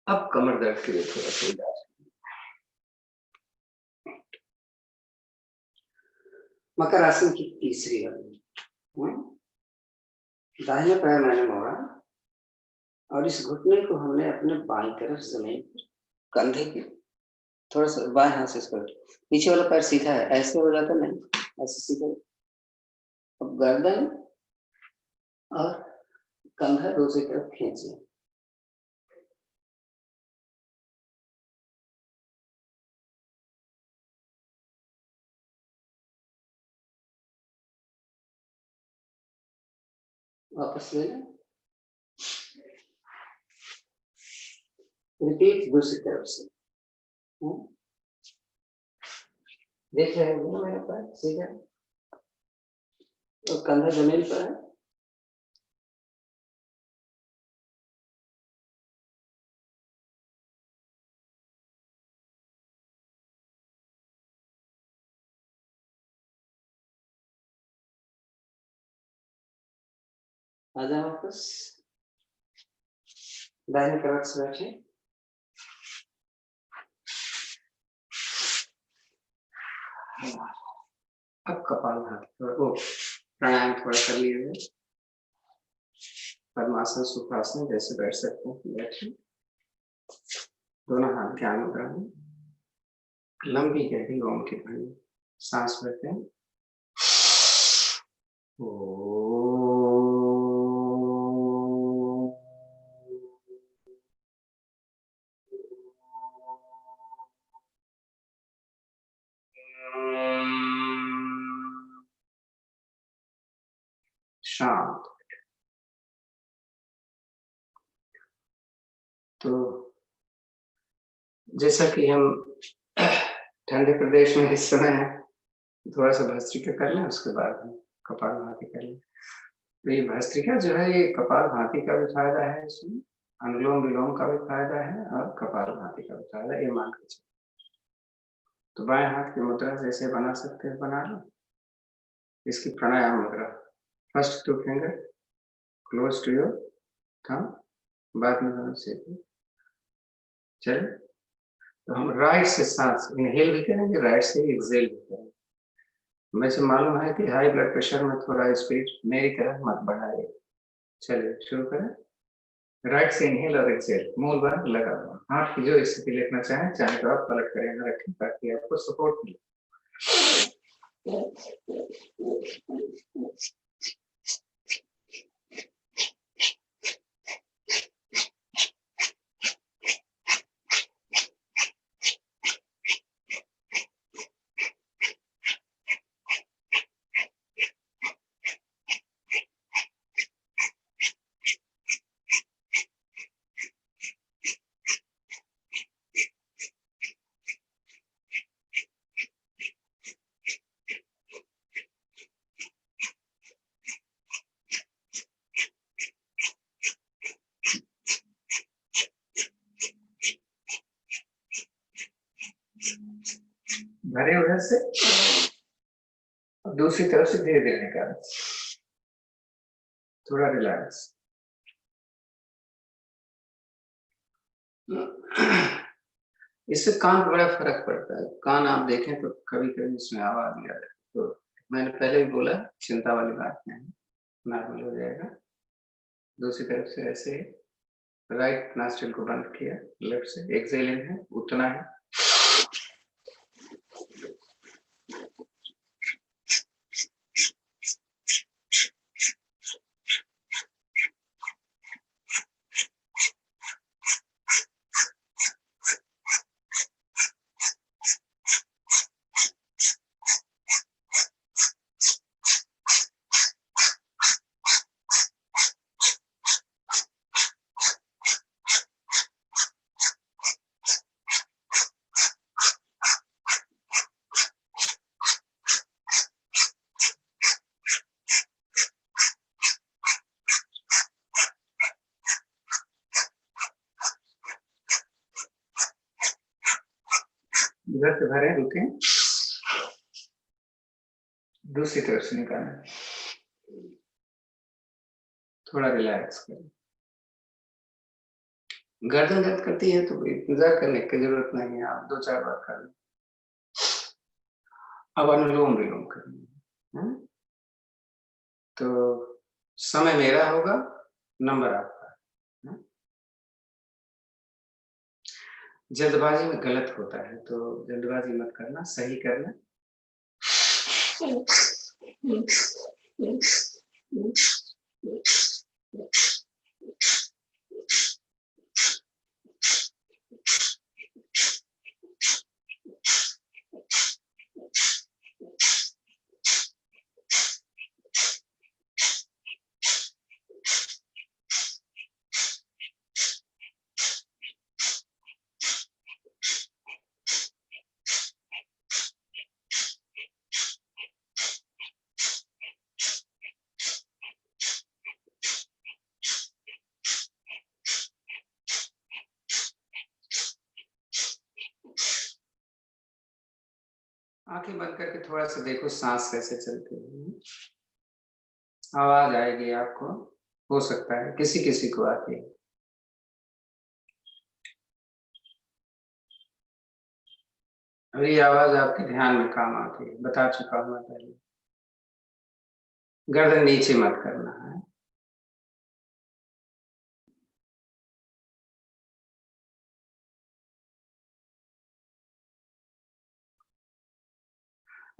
अब कमर दर्द के लिए थोड़ा सा इलाज। मकर आसन की तीसरी वाली। दाहिने पैर मैंने मोड़ा और इस घुटने को हमने अपने बाईं तरफ जमीन पर कंधे के थोड़ा सा बाएं हाथ से इसको पीछे वाला पैर सीधा है, ऐसे हो जाता नहीं, ऐसे सीधा। अब गर्दन और कंधा दूसरी तरफ खींचिए। वापस ले लें। रिपीट दूसरी तरफ से। देख रहे हैं ना मेरा पैर सीधा और कंधा जमीन पर है। आ जाए वापस। दाहिने तरफ से बैठे। अब कपालभाति को प्राणायाम थोड़ा कर लिए। पद्मासन सुखासन जैसे बैठ सकते हैं, बैठे। दोनों हाथ ज्ञान मुद्रा में। लंबी गहरी ओम की ध्वनि सांस लेते हैं। शांत। तो जैसा कि हम ठंडे प्रदेश में इस समय है, थोड़ा सा भस्त्रिका कर लें, उसके बाद हम कपालभाति कर लें। तो ये भस्त्रिका जो है, ये कपालभाति का भी फायदा है, इसमें अनुलोम विलोम का भी फायदा है और कपालभाति का भी फायदा है, ये मान के चलो। तो बाएं हाथ की मुद्रा जैसे बना सकते हैं बना लो। इसकी प्राणायाम मुद्रा, first two finger close to your thumb, बाद में दोनों से चले। तो हम राइट से सांस इनहेल भी करेंगे, राइट से एक्सहेल भी करेंगे। मुझे मालूम है कि हाई ब्लड प्रेशर में थोड़ा स्पीड मेरी तरह मत बढ़ाइए। चलिए शुरू करें। राइट से इनहेल और एक्सहेल, मूल बंद लगा हुआ। हाथ की जो स्थिति लेना चाहें, चाहे तो आप पलट कर यहाँ रखें ताकि आपको सपोर्ट मिले। भरे हुए से दूसरी तरफ से धीरे धीरे निकालें, थोड़ा रिलैक्स। इससे कान पर बड़ा फर्क पड़ता है। कान आप देखें तो कभी कभी इसमें आवाज नहीं आ रही। तो मैंने पहले भी बोला, चिंता वाली बात नहीं, नॉर्मल हो जाएगा। दूसरी तरफ से ऐसे राइट नॉस्ट्रिल को बंद किया, लेफ्ट से एक्सहेल इन है, उतना है। इधर से भरे, रुके, दूसरी तरफ से निकालना, थोड़ा रिलैक्स करें। गर्दन दर्द करती है तो इंतजार करने की जरूरत नहीं है, आप 2-4 बार कर लें। अब अनुलोम विलोम करेंगे। तो समय मेरा होगा, नंबर आपका। जल्दबाजी में गलत होता है, तो जल्दबाजी मत करना, सही करना। आंखें बंद करके थोड़ा सा देखो सांस कैसे चलती है। आवाज आएगी आपको, हो सकता है किसी किसी को आती है। और ये आवाज आपके ध्यान में काम आती है, बता चुका हूं मैं पहले। गर्दन नीचे मत करना है।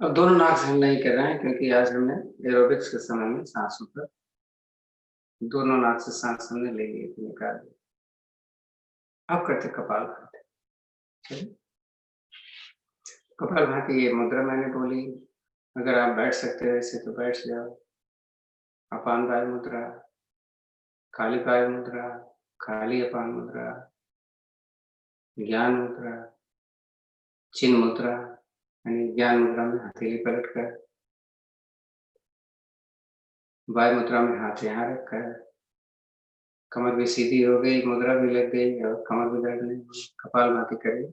अब दोनों नाक से हम नहीं कर रहे हैं, क्योंकि आज हमने एरोबिक्स के समय में सांसों पर दोनों नाक से सांस हमने ले ली थी, निकाल ली। अब करते कपालभाति। कपालभाति ये मुद्रा मैंने बोली, अगर आप बैठ सकते हो ऐसे तो बैठ जाओ। अपान वायु मुद्रा, काली वायु मुद्रा, खाली अपान मुद्रा, ज्ञान मुद्रा, चिन्ह मुद्रा, यानी ज्ञान मुद्रा में हथेली पलट कर, वायु मुद्रा में हाथ यहाँ रखकर, कमर भी सीधी हो गई, मुद्रा भी लग गई और कमर भी दर्द नहीं हुई। कपालभाति करिए।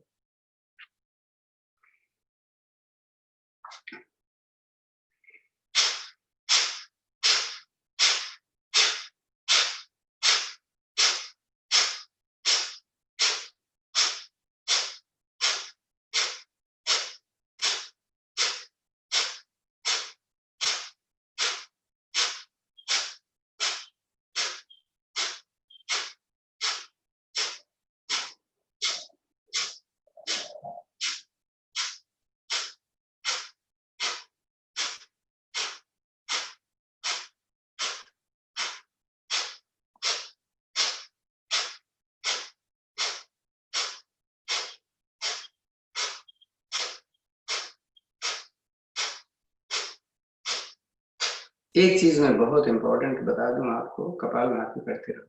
एक चीज मैं बहुत इंपॉर्टेंट बता दूं आपको, कपालभाति करते रहो।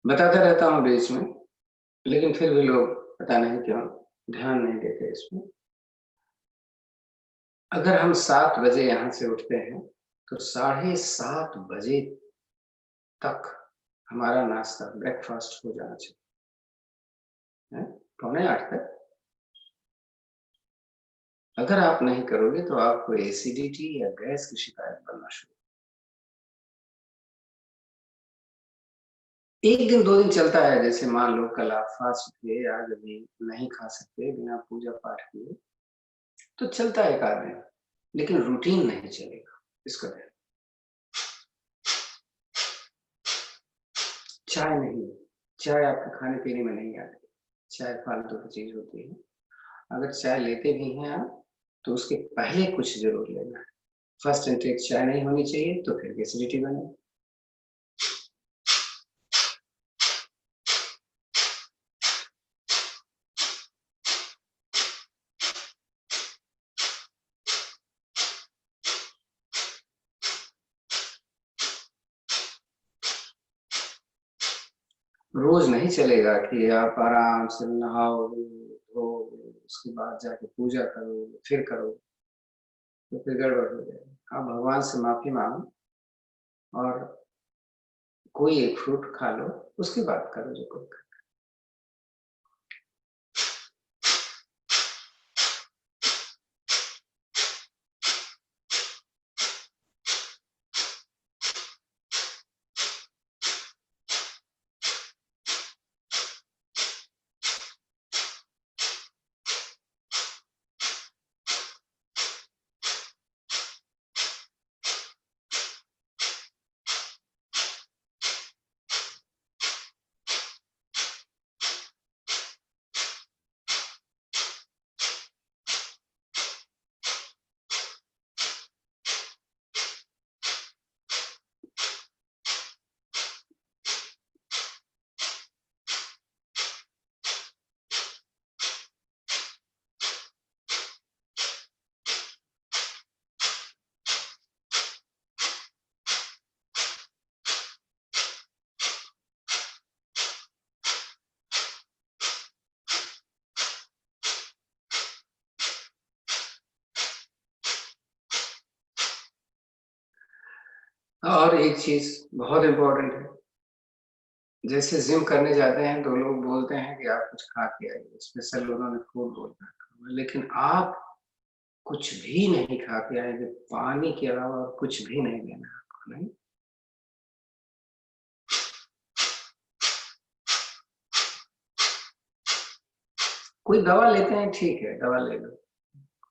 बताता रहता हूँ बीच में, लेकिन फिर भी लोग पता नहीं क्यों ध्यान नहीं देते इसमें। अगर हम 7 बजे यहाँ से उठते हैं तो 7:30 बजे तक हमारा नाश्ता, ब्रेकफास्ट हो जाना चाहिए, 7:45 तक। अगर आप नहीं करोगे तो आपको एसिडिटी या गैस की शिकायत बनना शुरू। एक दिन 2 दिन चलता है, जैसे मान लो कल आप फास्ट थे, आज अभी नहीं खा सकते बिना पूजा पाठ किए, तो चलता है 1 आध दिन, लेकिन रूटीन नहीं चलेगा। इसका ध्यान। चाय नहीं, चाय आपके खाने पीने में नहीं आती। चाय फालतू की चीज होती है। अगर चाय लेते भी हैं आप, तो उसके पहले कुछ जरूर लेना है। फर्स्ट इंटेक चाय नहीं होनी चाहिए, तो फिर एसिडिटी बने। रोज नहीं चलेगा कि आप आराम से नहाओ धो, उसके बाद जाके पूजा करो, फिर करो, तो फिर गड़बड़ हो जाएगी। आप भगवान से माफी मांगो और कोई एक फ्रूट खा लो, उसके बाद करो जो करो। और एक चीज बहुत इम्पोर्टेंट है, जैसे जिम करने जाते हैं तो लोग बोलते हैं कि आप कुछ खा के आइए, स्पेशल उन्होंने फूड बोलना है, लेकिन आप कुछ भी नहीं खा के आएंगे, पानी के अलावा और कुछ भी नहीं लेना है आपको, नहीं। कोई दवा लेते हैं, ठीक है, दवा ले लो,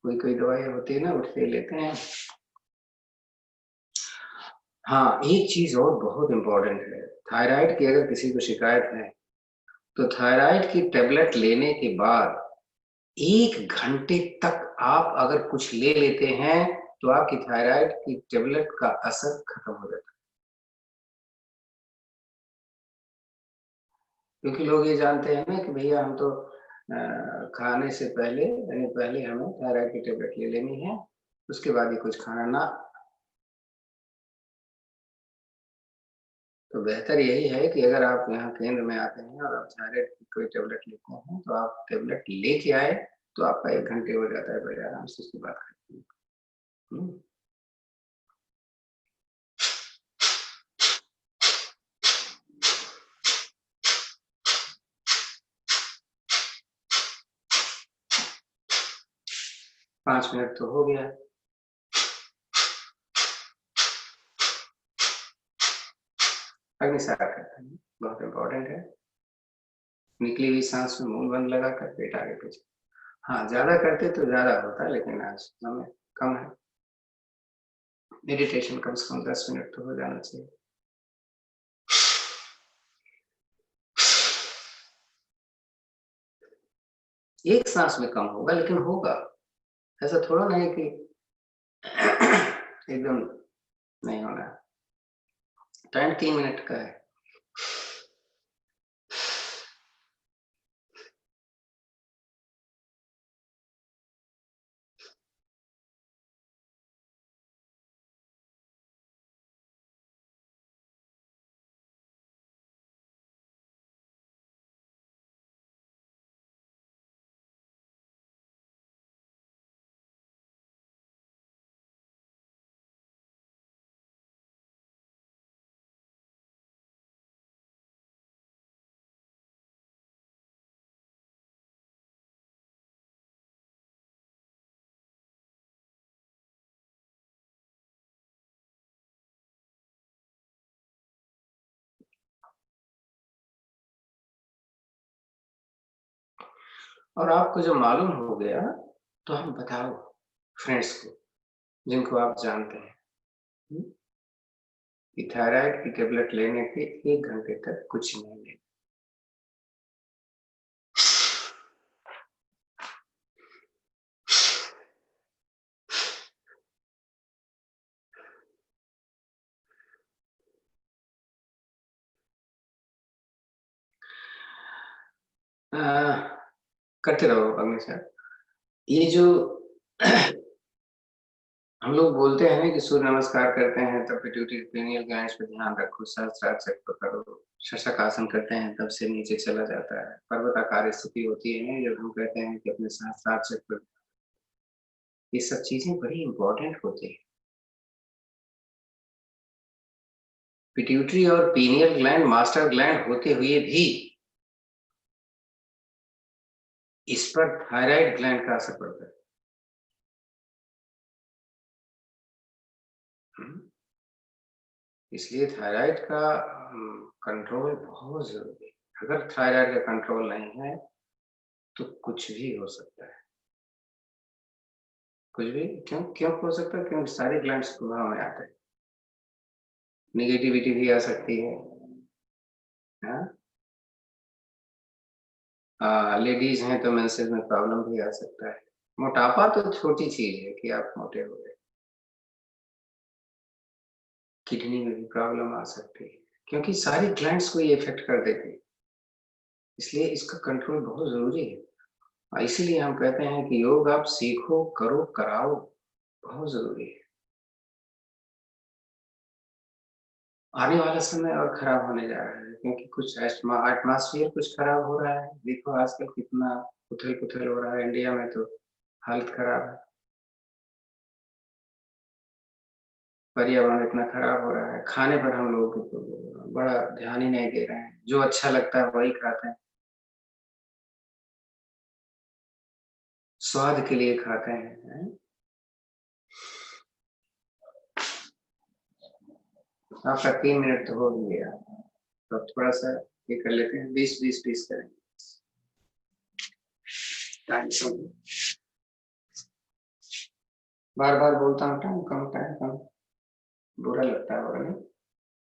कोई कोई दवाई होती है ना, उठते ही लेते हैं। हाँ, एक चीज और बहुत इम्पोर्टेंट है, थायराइड की अगर किसी को शिकायत है तो थायराइड की टेबलेट लेने के बाद 1 घंटे तक आप अगर कुछ ले लेते हैं तो आपकी थायराइड की टेबलेट का असर खत्म हो जाता है। क्योंकि लोग ये जानते हैं ना कि भैया हम तो खाने से पहले, यानी पहले हमें थायराइड की टेबलेट ले लेनी है, उसके बाद ही कुछ खाना ना। तो बेहतर यही है कि अगर आप यहाँ केंद्र में आते हैं और आप थायराइड की कोई टेबलेट लेते हैं तो आप टेबलेट लेके आए, तो आपका 1 घंटे हो जाता है, बड़े आराम से उसकी बात करते हैं। 5 मिनट तो हो गया। अग्निसार करते हैं, बहुत इम्पोर्टेंट है। निकली हुई सांस में मुंह बंद लगाकर पेट आगे पीछे। हाँ, ज्यादा करते तो ज्यादा होता, लेकिन आज समय कम है। मेडिटेशन कम से कम 10 मिनट तो हो जाना चाहिए। एक सांस में कम होगा, लेकिन होगा। ऐसा थोड़ा नहीं कि एकदम नहीं होना। टाइम 3 मिनट का है। और आपको जब मालूम हो गया तो हम बताओ फ्रेंड्स को, जिनको आप जानते हैं, हम्म, कि थायराइड की टेबलेट लेने के 1 घंटे तक कुछ नहीं लेना। करते रहो अग्नि सर। ये जो हम लोग बोलते हैं कि सूर्य नमस्कार करते हैं तब पिट्यूटरी पीनियल ग्लैंड्स पे ध्यान रखो, सहस्त्रार चक्र करो, शशक आसन करते हैं तब से नीचे चला जाता है, पर्वताकार स्थिति होती है जब हम कहते हैं कि अपने सहस्त्रार चक्र। ये सब चीजें बड़ी इंपॉर्टेंट होती है। पिट्यूटरी और पीनियल ग्लैंड मास्टर ग्लैंड होते हुए भी इस पर थायराइड ग्लैंड का असर पड़ता है। इसलिए थायराइड का कंट्रोल बहुत जरूरी है। अगर थायराइड का कंट्रोल नहीं है तो कुछ भी हो सकता है। कुछ भी क्यों क्यों हो सकता है? क्योंकि सारे ग्लैंड्स प्रभाव में आते हैं। नेगेटिविटी भी आ सकती है। लेडीज हैं तो मेंसेस में प्रॉब्लम भी आ सकता है। मोटापा तो छोटी चीज है कि आप मोटे हो गए। किडनी में भी प्रॉब्लम आ सकती है, क्योंकि सारी ग्लैंड्स को ये इफेक्ट कर देती है। इसलिए इसका कंट्रोल बहुत जरूरी है। इसीलिए हम कहते हैं कि योग आप सीखो, करो, कराओ, बहुत जरूरी है। आने वाला समय और खराब होने जा रहा है, क्योंकि कुछ एटमॉस्फेयर कुछ खराब हो रहा है। देखो आजकल कितना उथल पुथल हो रहा है इंडिया में, तो हालत खराब है। पर्यावरण इतना खराब हो रहा है, खाने पर हम लोगों को तो बड़ा ध्यान ही नहीं दे रहे हैं, जो अच्छा लगता है वही खाते हैं, स्वाद के लिए खाते हैं। आपका 3 मिनट तो हो गया, तो थोड़ा सा ये कर लेते हैं, 20-20 पीस करेंगे। बार बार बोलता हूँ टाइम कम, बुरा लगता है बोलने।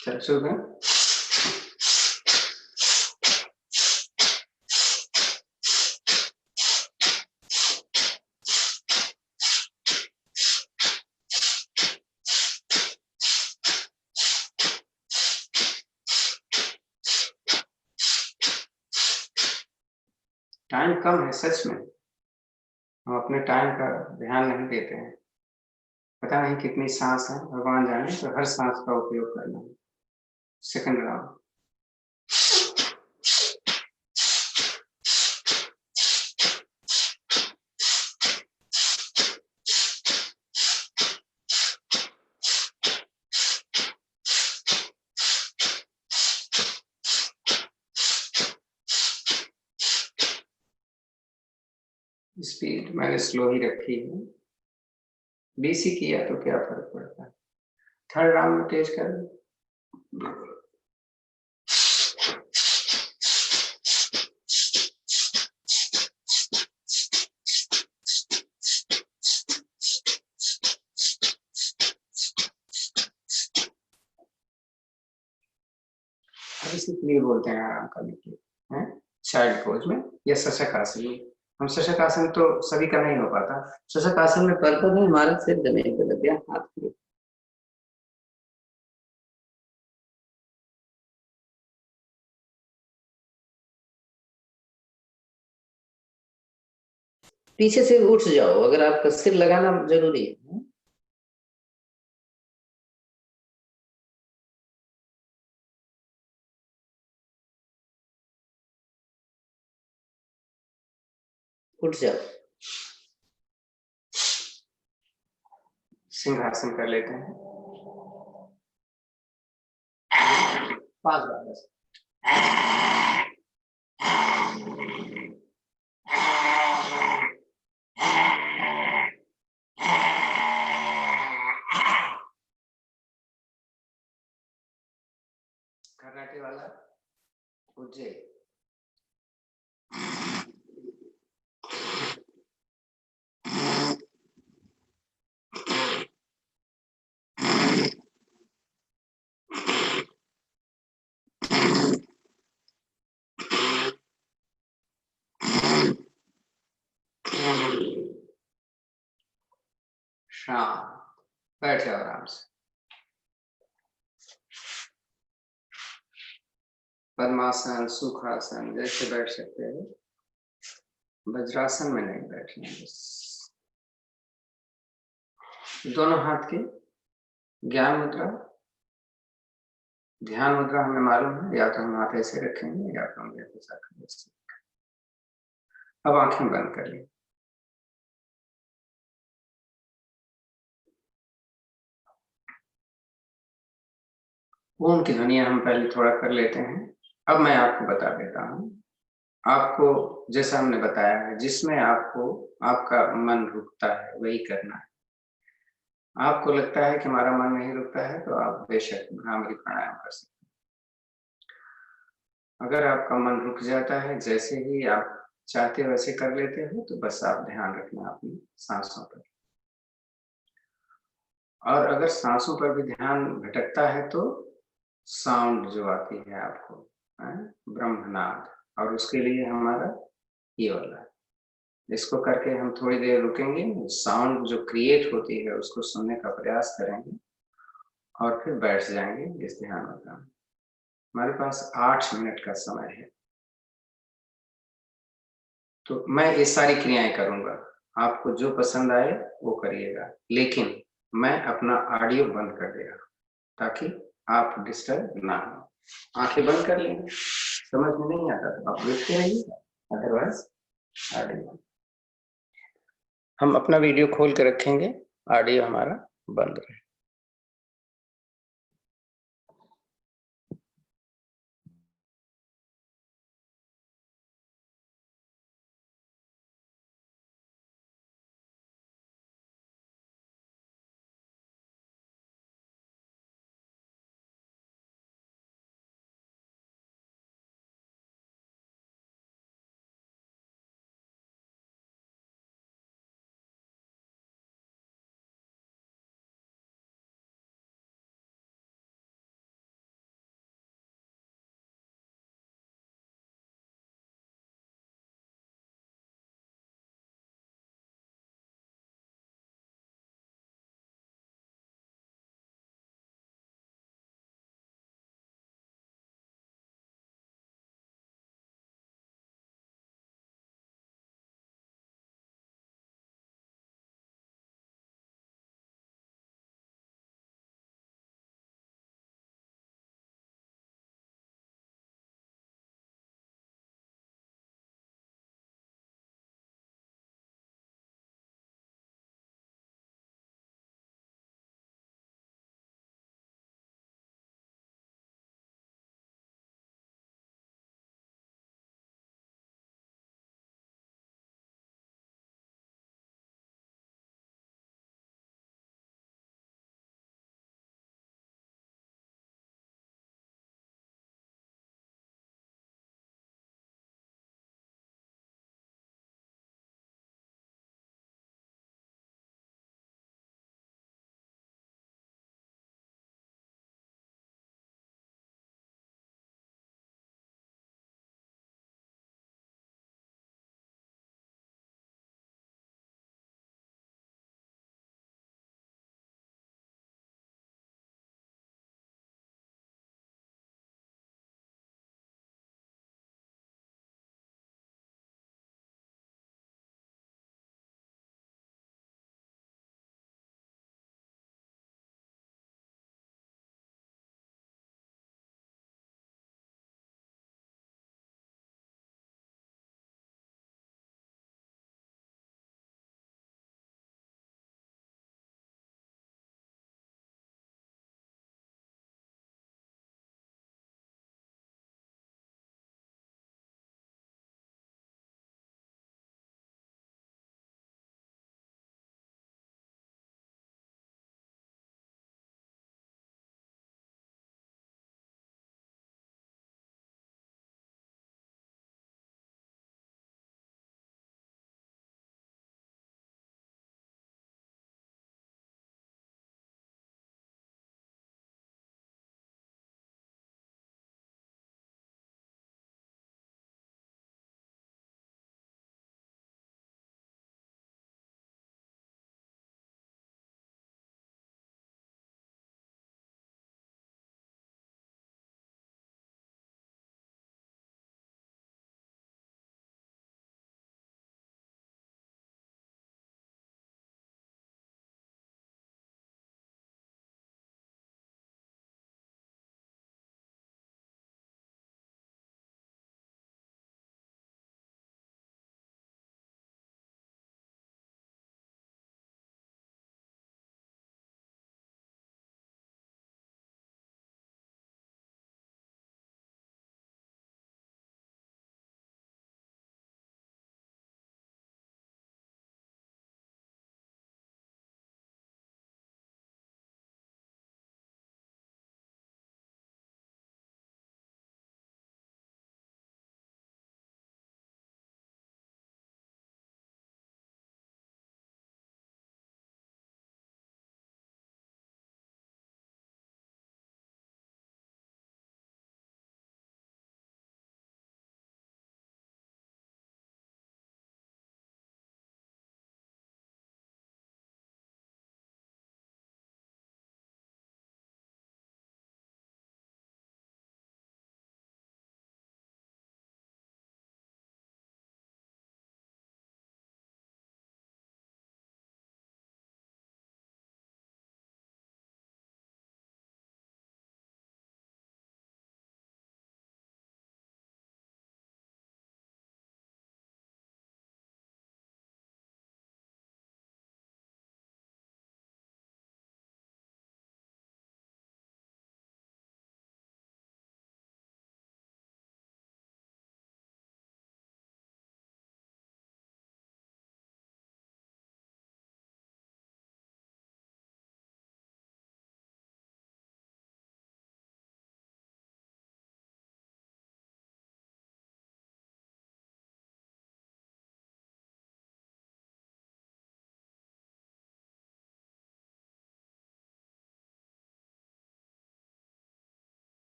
चल शुरू करें। टाइम कम है सच में, हम अपने टाइम का ध्यान नहीं देते हैं। पता नहीं कितनी सांस है, भगवान जाने, तो हर सांस का उपयोग करना है। Second round. स्पीड मैंने स्लो ही रखी है, 20 ही किया तो क्या फर्क पड़ता है। थर्ड राउंड में तेज कर। इसलिए बोलते हैं आराम करने के लिए, चाइल्ड पोज में या शशक आसन में। हम शशक आसन तो सभी का नहीं हो पाता। शशक आसन में पर्पज है हमारा सिर जमीन पे लग गया, हाथ पे। पीछे से उठ जाओ, अगर आपका सिर लगाना जरूरी है। उठ जाओ, सिंहासन कर लेते हैं 5 बार बस। कर्नाटक वाला उज्जै। शांत, बैठ जाओ आराम से। पद्मासन, सुखासन जैसे बैठ सकते हैं, वज्रासन में नहीं बैठना। बस दोनों हाथ की ज्ञान मुद्रा, ध्यान मुद्रा हमें मालूम है, या तो हम हाथ ऐसे रखेंगे या तो हम ऐसे। अब आंखें बंद कर ली। ओम की ध्वनि हम पहले थोड़ा कर लेते हैं। अब मैं आपको बता देता हूँ, आपको जैसा हमने बताया है, जिसमें आपको आपका मन रुकता है वही करना है। आपको लगता है कि हमारा मन नहीं रुकता है तो आप बेशक भ्रामरी प्राणायाम कर सकते हैं। अगर आपका मन रुक जाता है, जैसे ही आप चाहते हो वैसे कर लेते हो, तो बस आप ध्यान रखना अपनी सांसों पर। और अगर सांसों पर भी ध्यान भटकता है तो साउंड जो आती है आपको, ब्रह्मनाद, और उसके लिए हमारा ये वाला, इसको करके हम थोड़ी देर रुकेंगे, साउंड जो क्रिएट होती है उसको सुनने का प्रयास करेंगे और फिर बैठ जाएंगे इस ध्यान में। हमारे पास 8 मिनट का समय है, तो मैं ये सारी क्रियाएं करूंगा, आपको जो पसंद आए वो करिएगा, लेकिन मैं अपना ऑडियो बंद कर देगा ताकि आप डिस्टर्ब ना हो। आंखें बंद कर लेंगे, समझ में नहीं आता तो आप देखते रहिए, अदरवाइज ऑडियो हम अपना वीडियो खोल के रखेंगे, ऑडियो हमारा बंद रहे।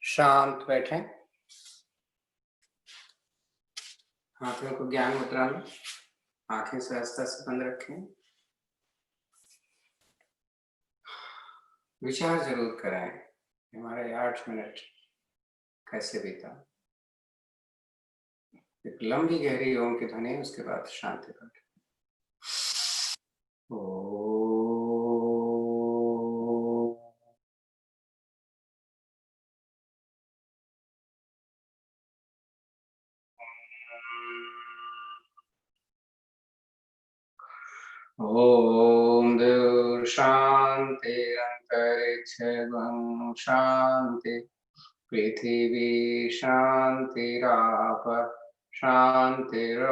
शांत बैठे, हाथों को ज्ञान मुद्रा में, आंखें सहजता से बंद रखें। विचार जरूर कराएं हमारे 8 मिनट कैसे बीता। एक लंबी गहरी ओम की ध्वनि, उसके बाद शांति बैठे। ओम दूर शांति अंतरिक्षं शांति पृथिवी शांतिराप शांतिरोषधयः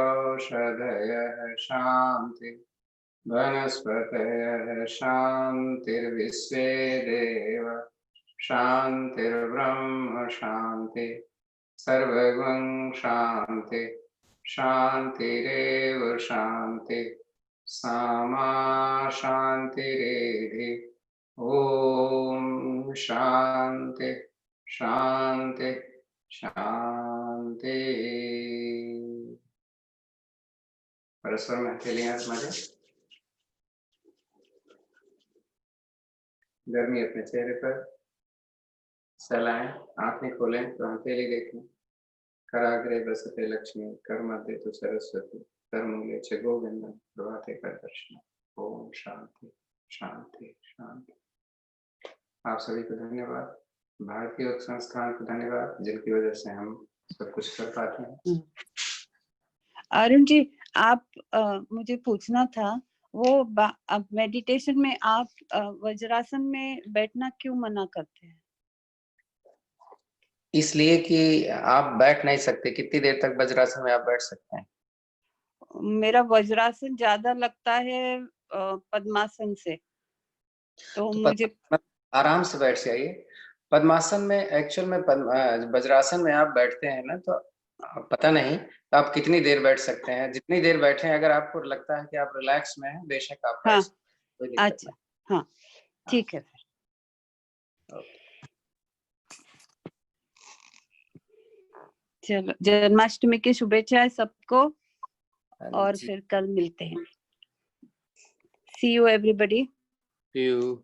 शांति वनस्पतयः शांतिर्विश्वे देव शांतिर्ब्रह्म शांति सर्वगं शांति शांतिरेव शांति सामा शांतिरेधि। ओम शांति शांति शांति। परस्पर में हथेलियां आजमाएं। गर्मी अपने चेहरे पर सहलाएं, आंखें खोलें तो हथेली देखें। कराग्रे बसते लक्ष्मी, कर मध्य तो सरस्वती, कर मूले च गोविंदम, प्रभाते कर दर्शन। ओम शांति शांति शांति। आप सभी को धन्यवाद, भारतीय योग संस्थान को धन्यवाद, जिनकी वजह से हम सब कुछ कर पाते हैं। अरुण जी, आप मुझे पूछना था, वो मेडिटेशन में आप वज्रासन में बैठना क्यों मना करते हैं? इसलिए कि आप बैठ नहीं सकते। कितनी देर तक वज्रासन में आप बैठ सकते हैं? मेरा वज्रासन ज्यादा लगता है पद्मासन से, तो मुझे आराम से बैठ जाइए। पद्मासन में एक्चुअल में वज्रासन में आप बैठते हैं ना, तो पता नहीं तो आप कितनी देर बैठ सकते हैं। जितनी देर बैठे, अगर आपको लगता है कि आप रिलैक्स में हैं, बेशक आप बैठ सकते हैं, कोई दिक्कत अच्छा, हाँ ठीक है। चलो, जन्माष्टमी की शुभेच्छाएं सबको, और फिर कल मिलते हैं। See you everybody. See you.